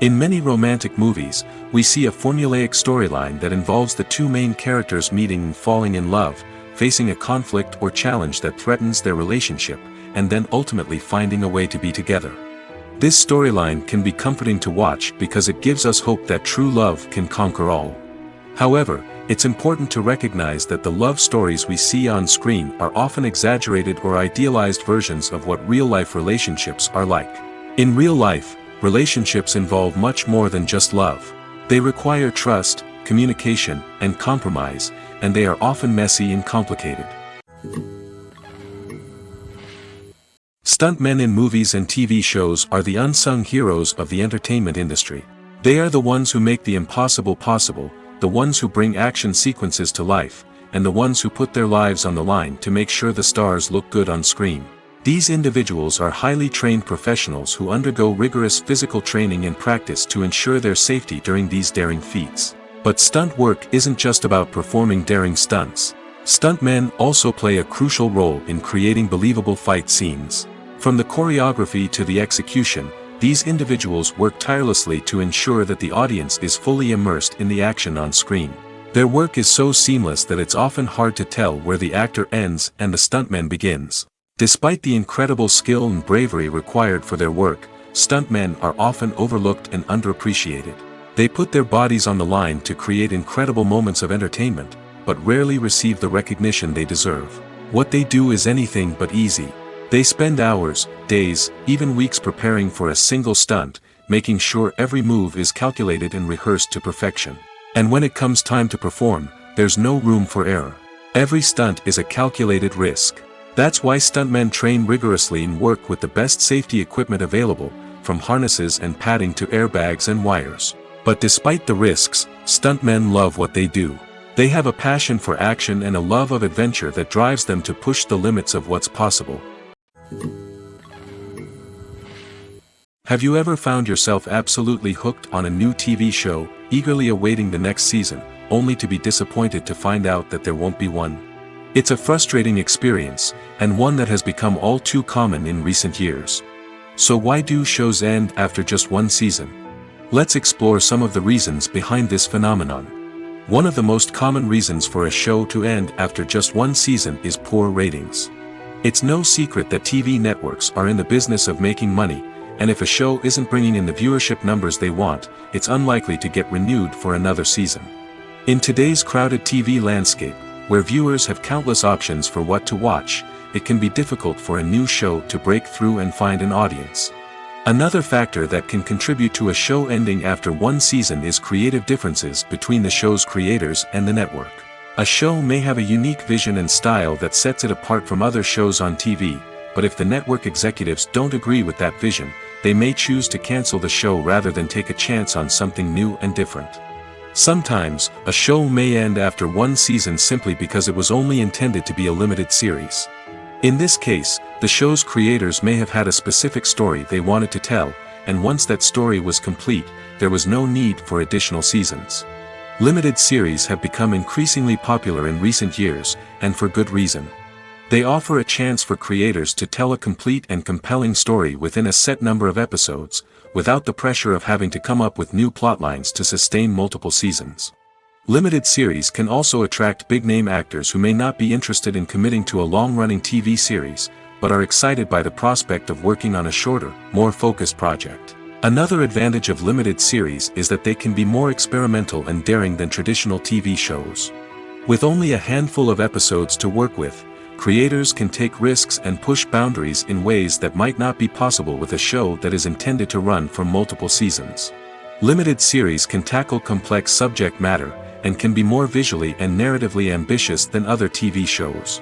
S1: In many romantic movies, we see a formulaic storyline that involves the two main characters meeting and falling in love, facing a conflict or challenge that threatens their relationship, and then ultimately finding a way to be together. This storyline can be comforting to watch because it gives us hope that true love can conquer all. However, it's important to recognize that the love stories we see on screen are often exaggerated or idealized versions of what real-life relationships are like. In real life, relationships involve much more than just love. They require trust, communication, and compromise, and they are often messy and complicated. Stuntmen in movies and TV shows are the unsung heroes of the entertainment industry. They are the ones who make the impossible possible, the ones who bring action sequences to life, and the ones who put their lives on the line to make sure the stars look good on screen. These individuals are highly trained professionals who undergo rigorous physical training and practice to ensure their safety during these daring feats. But stunt work isn't just about performing daring stunts. Stuntmen also play a crucial role in creating believable fight scenes. From the choreography to the execution, these individuals work tirelessly to ensure that the audience is fully immersed in the action on screen. Their work is so seamless that it's often hard to tell where the actor ends and the stuntman begins. Despite the incredible skill and bravery required for their work, stuntmen are often overlooked and underappreciated. They put their bodies on the line to create incredible moments of entertainment, but rarely receive the recognition they deserve. What they do is anything but easy. They spend hours, days, even weeks preparing for a single stunt, making sure every move is calculated and rehearsed to perfection. And when it comes time to perform, there's no room for error. Every stunt is a calculated risk. That's why stuntmen train rigorously and work with the best safety equipment available, from harnesses and padding to airbags and wires. But despite the risks, stuntmen love what they do. They have a passion for action and a love of adventure that drives them to push the limits of what's possible. Have you ever found yourself absolutely hooked on a new TV show, eagerly awaiting the next season, only to be disappointed to find out that there won't be one? It's a frustrating experience, and one that has become all too common in recent years. So why do shows end after just one season? Let's explore some of the reasons behind this phenomenon. One of the most common reasons for a show to end after just one season is poor ratings. It's no secret that TV networks are in the business of making money, and if a show isn't bringing in the viewership numbers they want, it's unlikely to get renewed for another season. In today's crowded TV landscape, where viewers have countless options for what to watch, it can be difficult for a new show to break through and find an audience. Another factor that can contribute to a show ending after one season is creative differences between the show's creators and the network. A show may have a unique vision and style that sets it apart from other shows on TV, but if the network executives don't agree with that vision, they may choose to cancel the show rather than take a chance on something new and different. Sometimes, a show may end after one season simply because it was only intended to be a limited series. In this case, the show's creators may have had a specific story they wanted to tell, and once that story was complete, there was no need for additional seasons. Limited series have become increasingly popular in recent years, and for good reason. They offer a chance for creators to tell a complete and compelling story within a set number of episodes, without the pressure of having to come up with new plotlines to sustain multiple seasons. Limited series can also attract big-name actors who may not be interested in committing to a long-running TV series, but are excited by the prospect of working on a shorter, more focused project. Another advantage of limited series is that they can be more experimental and daring than traditional TV shows. With only a handful of episodes to work with, creators can take risks and push boundaries in ways that might not be possible with a show that is intended to run for multiple seasons. Limited series can tackle complex subject matter, and can be more visually and narratively ambitious than other TV shows.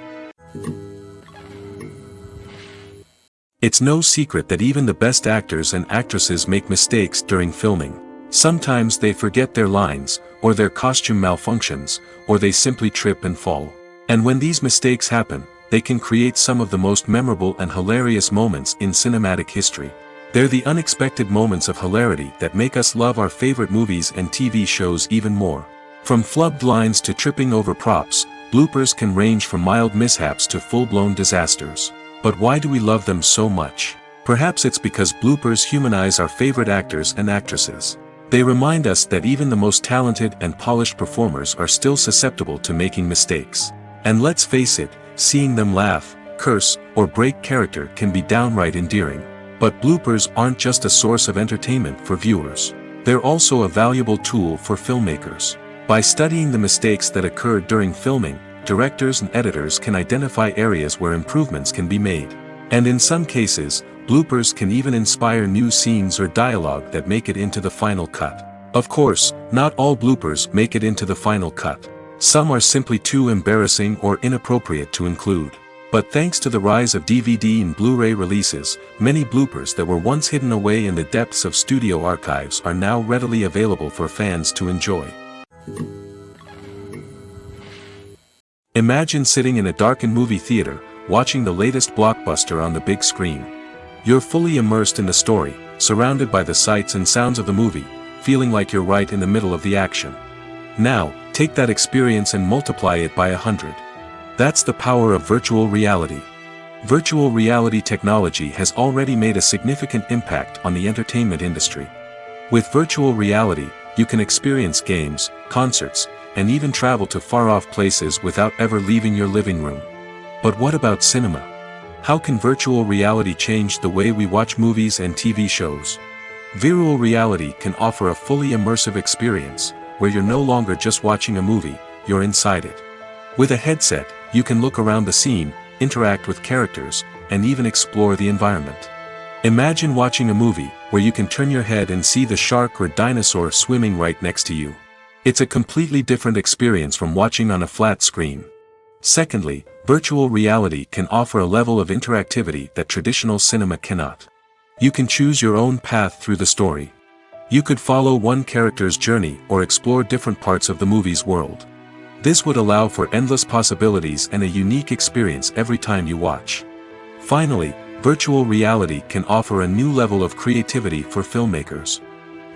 S1: It's no secret that even the best actors and actresses make mistakes during filming. Sometimes they forget their lines, or their costume malfunctions, or they simply trip and fall. And when these mistakes happen, they can create some of the most memorable and hilarious moments in cinematic history. They're the unexpected moments of hilarity that make us love our favorite movies and TV shows even more. From flubbed lines to tripping over props, bloopers can range from mild mishaps to full-blown disasters. But why do we love them so much? Perhaps it's because bloopers humanize our favorite actors and actresses. They remind us that even the most talented and polished performers are still susceptible to making mistakes. And let's face it, seeing them laugh, curse, or break character can be downright endearing. But bloopers aren't just a source of entertainment for viewers. They're also a valuable tool for filmmakers. By studying the mistakes that occurred during filming, directors and editors can identify areas where improvements can be made. And in some cases, bloopers can even inspire new scenes or dialogue that make it into the final cut. Of course, not all bloopers make it into the final cut. Some are simply too embarrassing or inappropriate to include. But thanks to the rise of DVD and Blu-ray releases, many bloopers that were once hidden away in the depths of studio archives are now readily available for fans to enjoy. Imagine sitting in a darkened movie theater, watching the latest blockbuster on the big screen. You're fully immersed in the story, surrounded by the sights and sounds of the movie, feeling like you're right in the middle of the action. Now, take that experience and multiply it by 100. That's the power of virtual reality. Virtual reality technology has already made a significant impact on the entertainment industry. With virtual reality, you can experience games, concerts, and even travel to far-off places without ever leaving your living room. But what about cinema? How can virtual reality change the way we watch movies and TV shows? Virtual reality can offer a fully immersive experience, where you're no longer just watching a movie, you're inside it. With a headset, you can look around the scene, interact with characters, and even explore the environment. Imagine watching a movie where you can turn your head and see the shark or dinosaur swimming right next to you. It's a completely different experience from watching on a flat screen. Secondly, virtual reality can offer a level of interactivity that traditional cinema cannot. You can choose your own path through the story. You could follow one character's journey or explore different parts of the movie's world. This would allow for endless possibilities and a unique experience every time you watch. Finally, virtual reality can offer a new level of creativity for filmmakers.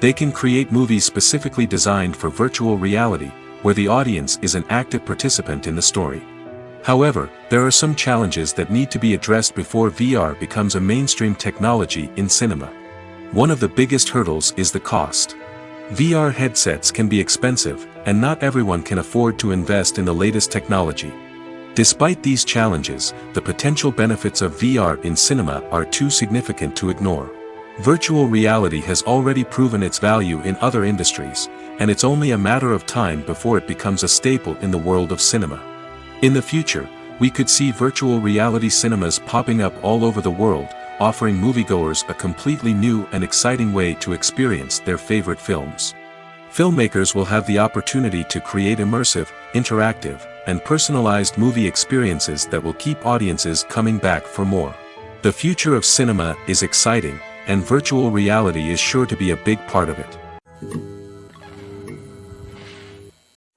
S1: They can create movies specifically designed for virtual reality, where the audience is an active participant in the story. However, there are some challenges that need to be addressed before VR becomes a mainstream technology in cinema. One of the biggest hurdles is the cost. VR headsets can be expensive, and not everyone can afford to invest in the latest technology. Despite these challenges, the potential benefits of VR in cinema are too significant to ignore. Virtual reality has already proven its value in other industries, and it's only a matter of time before it becomes a staple in the world of cinema. In the future, we could see virtual reality cinemas popping up all over the world, offering moviegoers a completely new and exciting way to experience their favorite films. Filmmakers will have the opportunity to create immersive, interactive, and personalized movie experiences that will keep audiences coming back for more. The future of cinema is exciting, and virtual reality is sure to be a big part of it.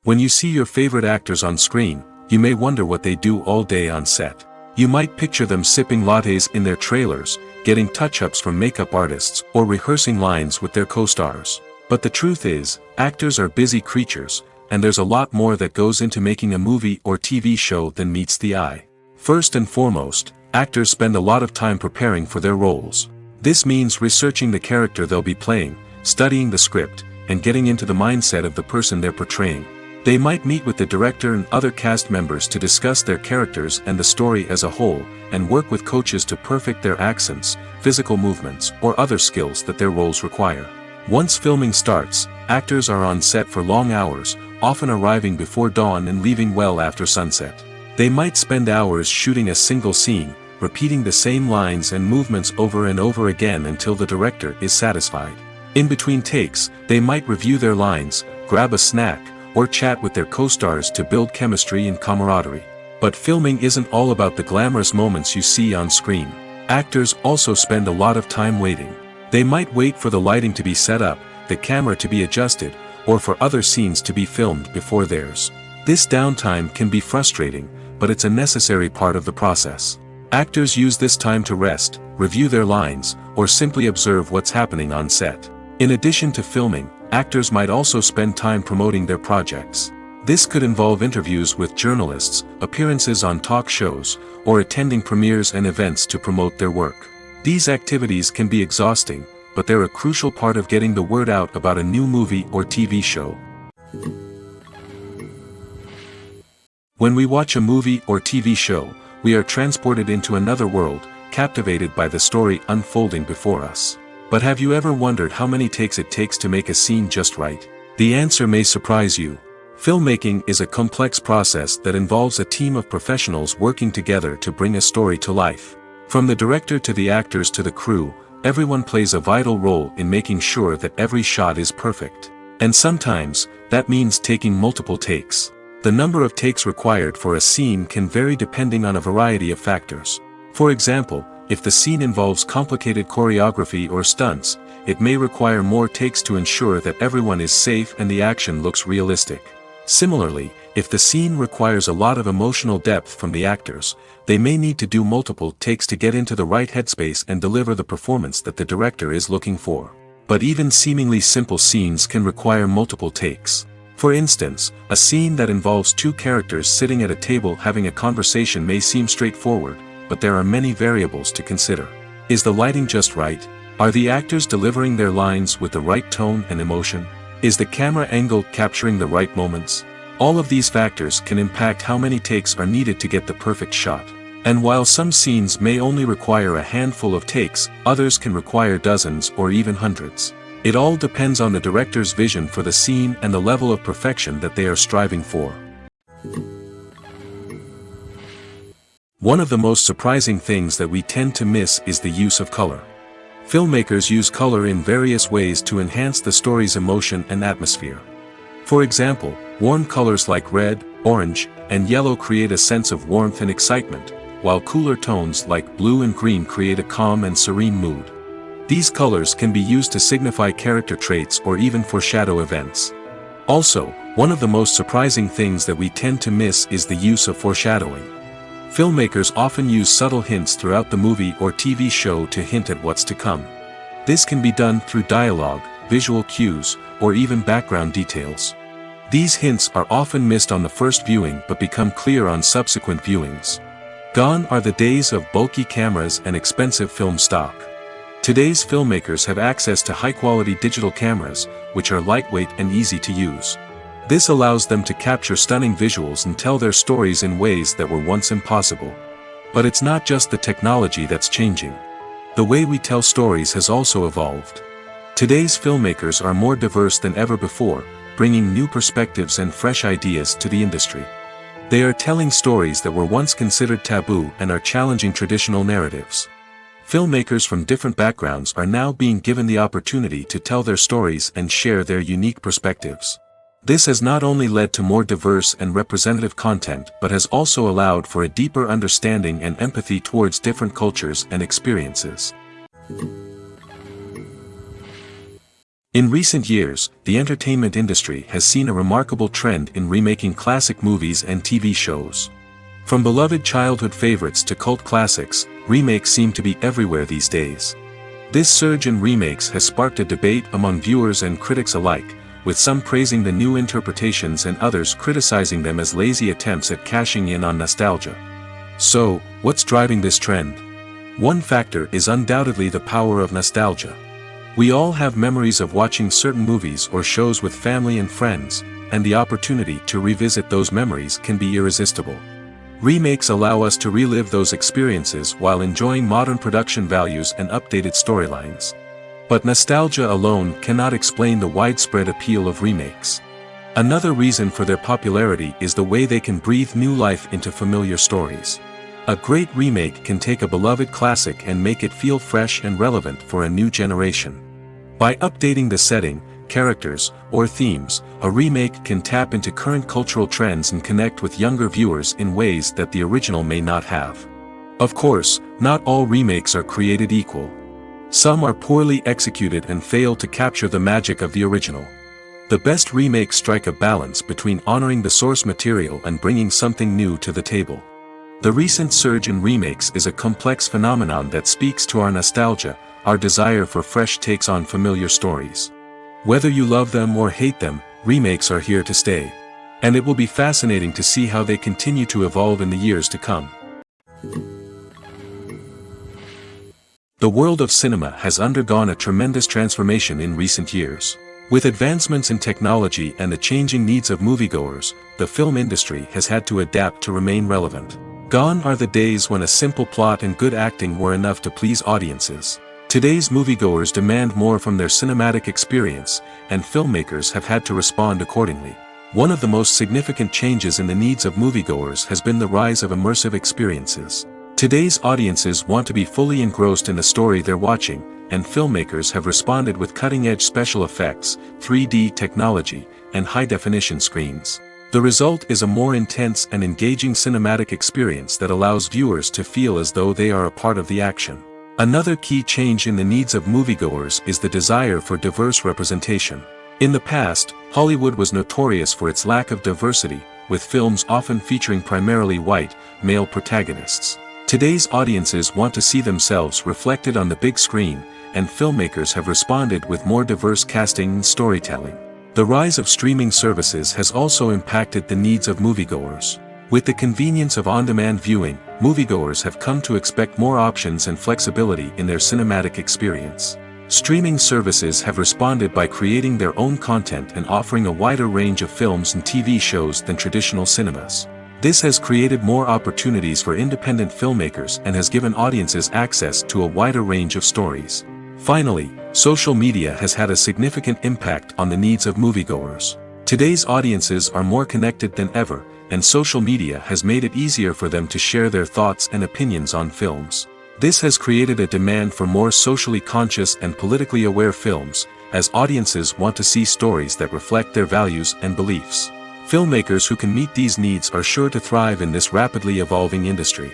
S1: When you see your favorite actors on screen, you may wonder what they do all day on set. You might picture them sipping lattes in their trailers, getting touch-ups from makeup artists, or rehearsing lines with their co-stars. But the truth is, actors are busy creatures, and there's a lot more that goes into making a movie or TV show than meets the eye. First and foremost, actors spend a lot of time preparing for their roles. This means researching the character they'll be playing, studying the script, and getting into the mindset of the person they're portraying. They might meet with the director and other cast members to discuss their characters and the story as a whole, and work with coaches to perfect their accents, physical movements, or other skills that their roles require. Once filming starts, actors are on set for long hours, often arriving before dawn and leaving well after sunset. They might spend hours shooting a single scene, repeating the same lines and movements over and over again until the director is satisfied. In between takes, they might review their lines, grab a snack, or chat with their co-stars to build chemistry and camaraderie. But filming isn't all about the glamorous moments you see on screen. Actors also spend a lot of time waiting. They might wait for the lighting to be set up, the camera to be adjusted, or for other scenes to be filmed before theirs. This downtime can be frustrating, but it's a necessary part of the process. Actors use this time to rest, review their lines, or simply observe what's happening on set. In addition to filming, actors might also spend time promoting their projects. This could involve interviews with journalists, appearances on talk shows, or attending premieres and events to promote their work. These activities can be exhausting, but they're a crucial part of getting the word out about a new movie or TV show. When we watch a movie or TV show, we are transported into another world, captivated by the story unfolding before us. But have you ever wondered how many takes it takes to make a scene just right? The answer may surprise you. Filmmaking is a complex process that involves a team of professionals working together to bring a story to life. From the director to the actors to the crew, everyone plays a vital role in making sure that every shot is perfect. And sometimes, that means taking multiple takes. The number of takes required for a scene can vary depending on a variety of factors. For example, if the scene involves complicated choreography or stunts, it may require more takes to ensure that everyone is safe and the action looks realistic. Similarly, if the scene requires a lot of emotional depth from the actors, they may need to do multiple takes to get into the right headspace and deliver the performance that the director is looking for. But even seemingly simple scenes can require multiple takes. For instance, a scene that involves two characters sitting at a table having a conversation may seem straightforward, but there are many variables to consider. Is the lighting just right? Are the actors delivering their lines with the right tone and emotion? Is the camera angle capturing the right moments? All of these factors can impact how many takes are needed to get the perfect shot. And while some scenes may only require a handful of takes, others can require dozens or even hundreds. It all depends on the director's vision for the scene and the level of perfection that they are striving for. One of the most surprising things that we tend to miss is the use of color. Filmmakers use color in various ways to enhance the story's emotion and atmosphere. For example, warm colors like red, orange, and yellow create a sense of warmth and excitement, while cooler tones like blue and green create a calm and serene mood. These colors can be used to signify character traits or even foreshadow events. Also, one of the most surprising things that we tend to miss is the use of foreshadowing. Filmmakers often use subtle hints throughout the movie or TV show to hint at what's to come. This can be done through dialogue, visual cues, or even background details. These hints are often missed on the first viewing but become clear on subsequent viewings. Gone are the days of bulky cameras and expensive film stock. Today's filmmakers have access to high-quality digital cameras, which are lightweight and easy to use. This allows them to capture stunning visuals and tell their stories in ways that were once impossible. But it's not just the technology that's changing. The way we tell stories has also evolved. Today's filmmakers are more diverse than ever before, bringing new perspectives and fresh ideas to the industry. They are telling stories that were once considered taboo and are challenging traditional narratives. Filmmakers from different backgrounds are now being given the opportunity to tell their stories and share their unique perspectives. This has not only led to more diverse and representative content but has also allowed for a deeper understanding and empathy towards different cultures and experiences. In recent years, the entertainment industry has seen a remarkable trend in remaking classic movies and TV shows. From beloved childhood favorites to cult classics, remakes seem to be everywhere these days. This surge in remakes has sparked a debate among viewers and critics alike, with some praising the new interpretations and others criticizing them as lazy attempts at cashing in on nostalgia. So, what's driving this trend? One factor is undoubtedly the power of nostalgia. We all have memories of watching certain movies or shows with family and friends, and the opportunity to revisit those memories can be irresistible. Remakes allow us to relive those experiences while enjoying modern production values and updated storylines. But nostalgia alone cannot explain the widespread appeal of remakes. Another reason for their popularity is the way they can breathe new life into familiar stories. A great remake can take a beloved classic and make it feel fresh and relevant for a new generation. By updating the setting, characters, or themes, a remake can tap into current cultural trends and connect with younger viewers in ways that the original may not have. Of course, not all remakes are created equal. Some are poorly executed and fail to capture the magic of the original. The best remakes strike a balance between honoring the source material and bringing something new to the table. The recent surge in remakes is a complex phenomenon that speaks to our nostalgia, our desire for fresh takes on familiar stories. Whether you love them or hate them, remakes are here to stay. And it will be fascinating to see how they continue to evolve in the years to come. The world of cinema has undergone a tremendous transformation in recent years. With advancements in technology and the changing needs of moviegoers, the film industry has had to adapt to remain relevant. Gone are the days when a simple plot and good acting were enough to please audiences. Today's moviegoers demand more from their cinematic experience, and filmmakers have had to respond accordingly. One of the most significant changes in the needs of moviegoers has been the rise of immersive experiences. Today's audiences want to be fully engrossed in the story they're watching, and filmmakers have responded with cutting-edge special effects, 3D technology, and high-definition screens. The result is a more intense and engaging cinematic experience that allows viewers to feel as though they are a part of the action. Another key change in the needs of moviegoers is the desire for diverse representation. In the past, Hollywood was notorious for its lack of diversity, with films often featuring primarily white, male protagonists. Today's audiences want to see themselves reflected on the big screen, and filmmakers have responded with more diverse casting and storytelling. The rise of streaming services has also impacted the needs of moviegoers. With the convenience of on-demand viewing, moviegoers have come to expect more options and flexibility in their cinematic experience. Streaming services have responded by creating their own content and offering a wider range of films and TV shows than traditional cinemas. This has created more opportunities for independent filmmakers and has given audiences access to a wider range of stories. Finally, social media has had a significant impact on the needs of moviegoers. Today's audiences are more connected than ever, and social media has made it easier for them to share their thoughts and opinions on films. This has created a demand for more socially conscious and politically aware films, as audiences want to see stories that reflect their values and beliefs. Filmmakers who can meet these needs are sure to thrive in this rapidly evolving industry.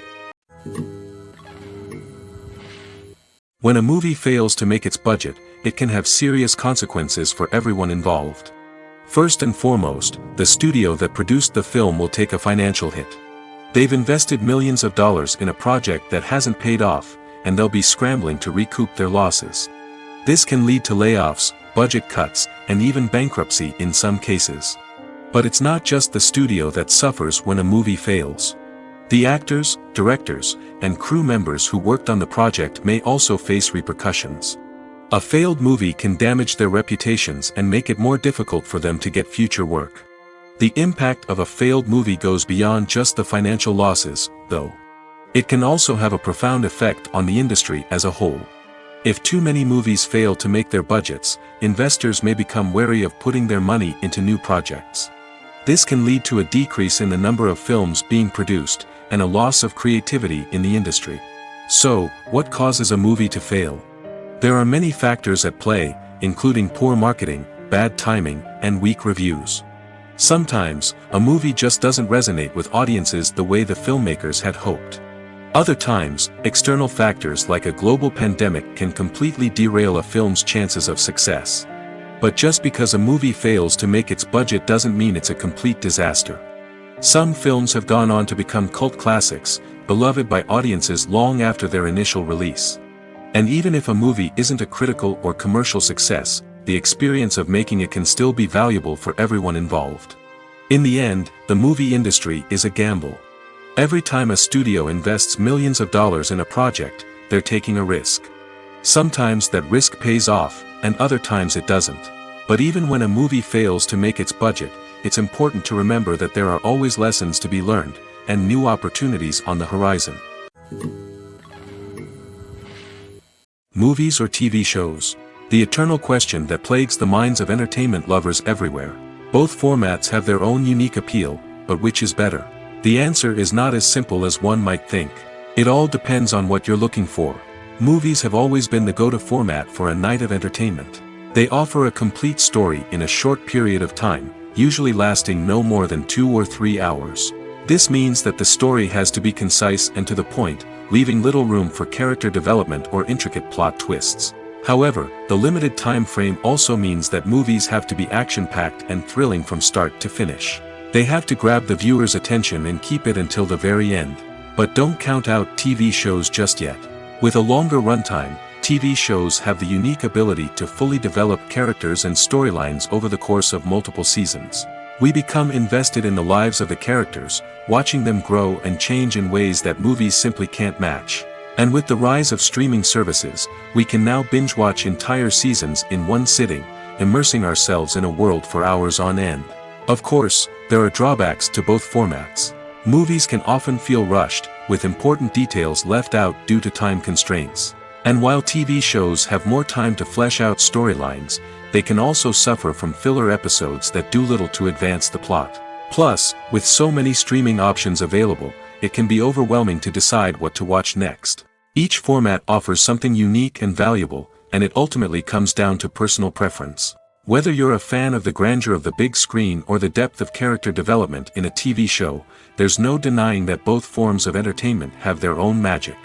S1: When a movie fails to make its budget, it can have serious consequences for everyone involved. First and foremost, the studio that produced the film will take a financial hit. They've invested millions of dollars in a project that hasn't paid off, and they'll be scrambling to recoup their losses. This can lead to layoffs, budget cuts, and even bankruptcy in some cases. But it's not just the studio that suffers when a movie fails. The actors, directors, and crew members who worked on the project may also face repercussions. A failed movie can damage their reputations and make it more difficult for them to get future work. The impact of a failed movie goes beyond just the financial losses, though. It can also have a profound effect on the industry as a whole. If too many movies fail to make their budgets, investors may become wary of putting their money into new projects. This can lead to a decrease in the number of films being produced, and a loss of creativity in the industry. So, what causes a movie to fail? There are many factors at play, including poor marketing, bad timing, and weak reviews. Sometimes, a movie just doesn't resonate with audiences the way the filmmakers had hoped. Other times, external factors like a global pandemic can completely derail a film's chances of success. But just because a movie fails to make its budget doesn't mean it's a complete disaster. Some films have gone on to become cult classics, beloved by audiences long after their initial release. And even if a movie isn't a critical or commercial success, the experience of making it can still be valuable for everyone involved. In the end, the movie industry is a gamble. Every time a studio invests millions of dollars in a project, they're taking a risk. Sometimes that risk pays off, and other times it doesn't. But even when a movie fails to make its budget, it's important to remember that there are always lessons to be learned, and new opportunities on the horizon. Movies or TV shows? The eternal question that plagues the minds of entertainment lovers everywhere. Both formats have their own unique appeal, but which is better? The answer is not as simple as one might think. It all depends on what you're looking for. Movies have always been the go-to format for a night of entertainment. They offer a complete story in a short period of time, usually lasting no more than 2 or 3 hours. This means that the story has to be concise and to the point, leaving little room for character development or intricate plot twists. However, the limited time frame also means that movies have to be action-packed and thrilling from start to finish. They have to grab the viewer's attention and keep it until the very end. But don't count out TV shows just yet. With a longer runtime, TV shows have the unique ability to fully develop characters and storylines over the course of multiple seasons. We become invested in the lives of the characters, watching them grow and change in ways that movies simply can't match. And with the rise of streaming services, we can now binge-watch entire seasons in one sitting, immersing ourselves in a world for hours on end. Of course, there are drawbacks to both formats. Movies can often feel rushed, with important details left out due to time constraints. And while TV shows have more time to flesh out storylines, they can also suffer from filler episodes that do little to advance the plot. Plus, with so many streaming options available, it can be overwhelming to decide what to watch next. Each format offers something unique and valuable, and it ultimately comes down to personal preference. Whether you're a fan of the grandeur of the big screen or the depth of character development in a TV show, there's no denying that both forms of entertainment have their own magic.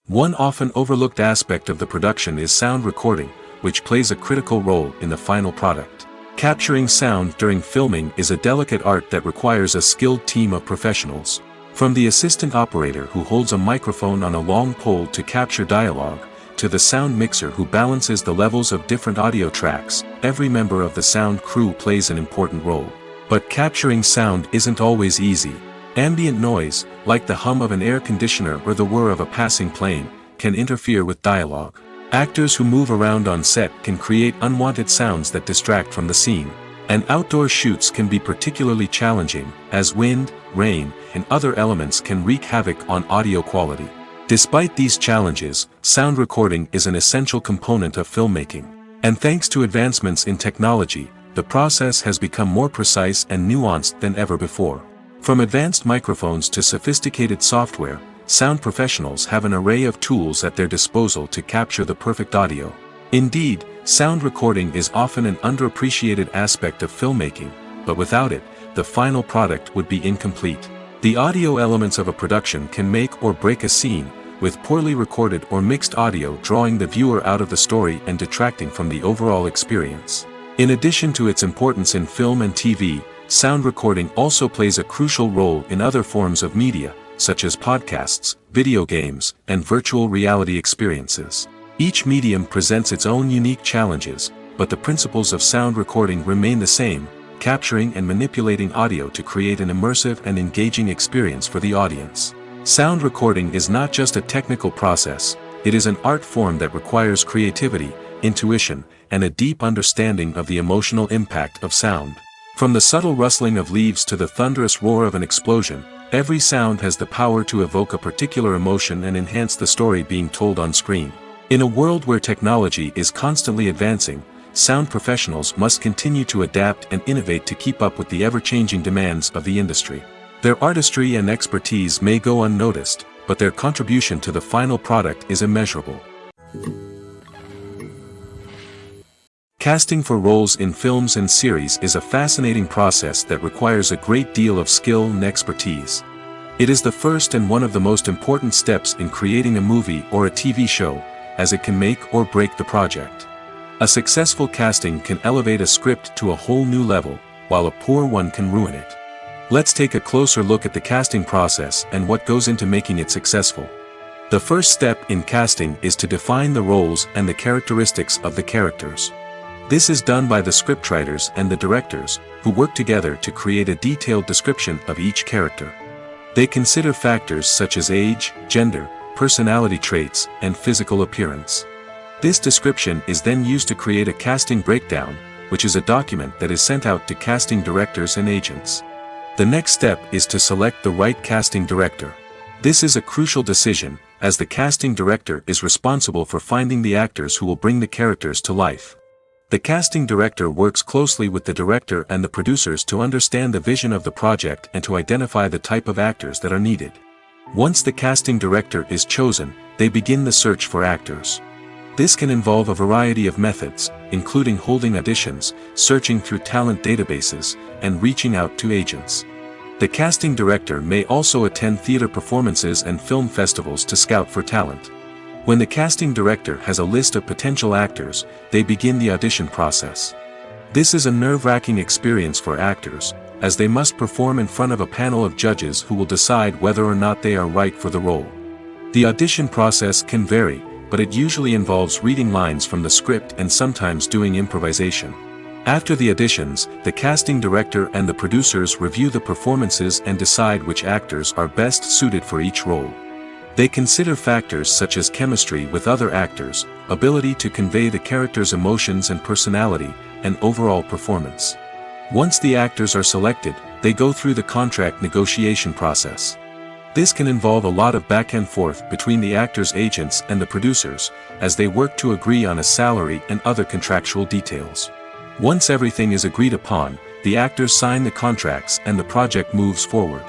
S1: One often overlooked aspect of the production is sound recording, which plays a critical role in the final product. Capturing sound during filming is a delicate art that requires a skilled team of professionals. From the assistant operator who holds a microphone on a long pole to capture dialogue, to the sound mixer who balances the levels of different audio tracks, every member of the sound crew plays an important role. But capturing sound isn't always easy. Ambient noise, like the hum of an air conditioner or the whir of a passing plane, can interfere with dialogue. Actors who move around on set can create unwanted sounds that distract from the scene. And outdoor shoots can be particularly challenging, as wind, rain, and other elements can wreak havoc on audio quality. Despite these challenges, sound recording is an essential component of filmmaking. And thanks to advancements in technology, the process has become more precise and nuanced than ever before. From advanced microphones to sophisticated software, sound professionals have an array of tools at their disposal to capture the perfect audio. Indeed, sound recording is often an underappreciated aspect of filmmaking, but without it, the final product would be incomplete. The audio elements of a production can make or break a scene, with poorly recorded or mixed audio drawing the viewer out of the story and detracting from the overall experience. In addition to its importance in film and TV, sound recording also plays a crucial role in other forms of media, such as podcasts, video games, and virtual reality experiences. Each medium presents its own unique challenges, but the principles of sound recording remain the same, capturing and manipulating audio to create an immersive and engaging experience for the audience. Sound recording is not just a technical process, it is an art form that requires creativity, intuition, and a deep understanding of the emotional impact of sound. From the subtle rustling of leaves to the thunderous roar of an explosion, every sound has the power to evoke a particular emotion and enhance the story being told on screen. In a world where technology is constantly advancing, sound professionals must continue to adapt and innovate to keep up with the ever-changing demands of the industry. Their artistry and expertise may go unnoticed, but their contribution to the final product is immeasurable. Casting for roles in films and series is a fascinating process that requires a great deal of skill and expertise. It is the first and one of the most important steps in creating a movie or a TV show, as it can make or break the project. A successful casting can elevate a script to a whole new level, while a poor one can ruin it. Let's take a closer look at the casting process and what goes into making it successful. The first step in casting is to define the roles and the characteristics of the characters. This is done by the scriptwriters and the directors, who work together to create a detailed description of each character. They consider factors such as age, gender, personality traits, and physical appearance. This description is then used to create a casting breakdown, which is a document that is sent out to casting directors and agents. The next step is to select the right casting director. This is a crucial decision, as the casting director is responsible for finding the actors who will bring the characters to life. The casting director works closely with the director and the producers to understand the vision of the project and to identify the type of actors that are needed. Once the casting director is chosen, they begin the search for actors. This can involve a variety of methods, including holding auditions, searching through talent databases, and reaching out to agents. The casting director may also attend theater performances and film festivals to scout for talent. When the casting director has a list of potential actors, they begin the audition process. This is a nerve-wracking experience for actors, as they must perform in front of a panel of judges who will decide whether or not they are right for the role. The audition process can vary, but it usually involves reading lines from the script and sometimes doing improvisation. After the auditions, the casting director and the producers review the performances and decide which actors are best suited for each role. They consider factors such as chemistry with other actors, ability to convey the character's emotions and personality, and overall performance. Once the actors are selected, they go through the contract negotiation process. This can involve a lot of back and forth between the actors' agents and the producers, as they work to agree on a salary and other contractual details. Once everything is agreed upon, the actors sign the contracts and the project moves forward.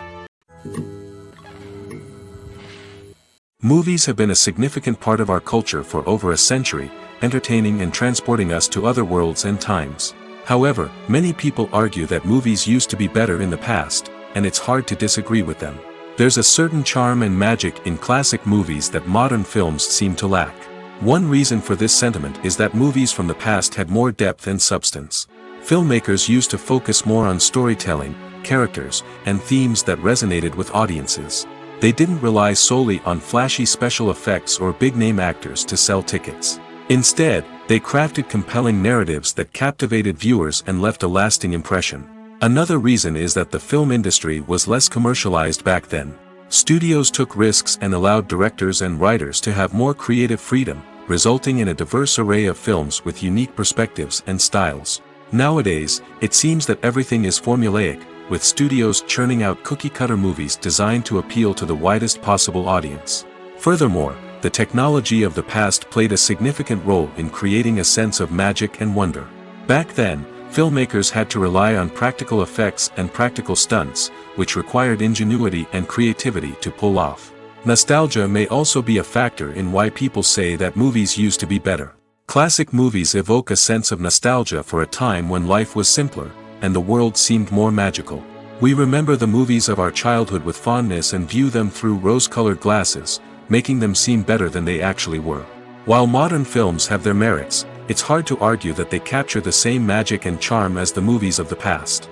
S1: Movies have been a significant part of our culture for over a century, entertaining and transporting us to other worlds and times. However, many people argue that movies used to be better in the past, and it's hard to disagree with them. There's a certain charm and magic in classic movies that modern films seem to lack. One reason for this sentiment is that movies from the past had more depth and substance. Filmmakers used to focus more on storytelling, characters, and themes that resonated with audiences. They didn't rely solely on flashy special effects or big-name actors to sell tickets. Instead, they crafted compelling narratives that captivated viewers and left a lasting impression. Another reason is that the film industry was less commercialized back then. Studios took risks and allowed directors and writers to have more creative freedom, resulting in a diverse array of films with unique perspectives and styles. Nowadays, it seems that everything is formulaic, with studios churning out cookie-cutter movies designed to appeal to the widest possible audience. Furthermore, the technology of the past played a significant role in creating a sense of magic and wonder. Back then, filmmakers had to rely on practical effects and practical stunts, which required ingenuity and creativity to pull off. Nostalgia may also be a factor in why people say that movies used to be better. Classic movies evoke a sense of nostalgia for a time when life was simpler, and the world seemed more magical. We remember the movies of our childhood with fondness and view them through rose-colored glasses, making them seem better than they actually were. While modern films have their merits, it's hard to argue that they capture the same magic and charm as the movies of the past.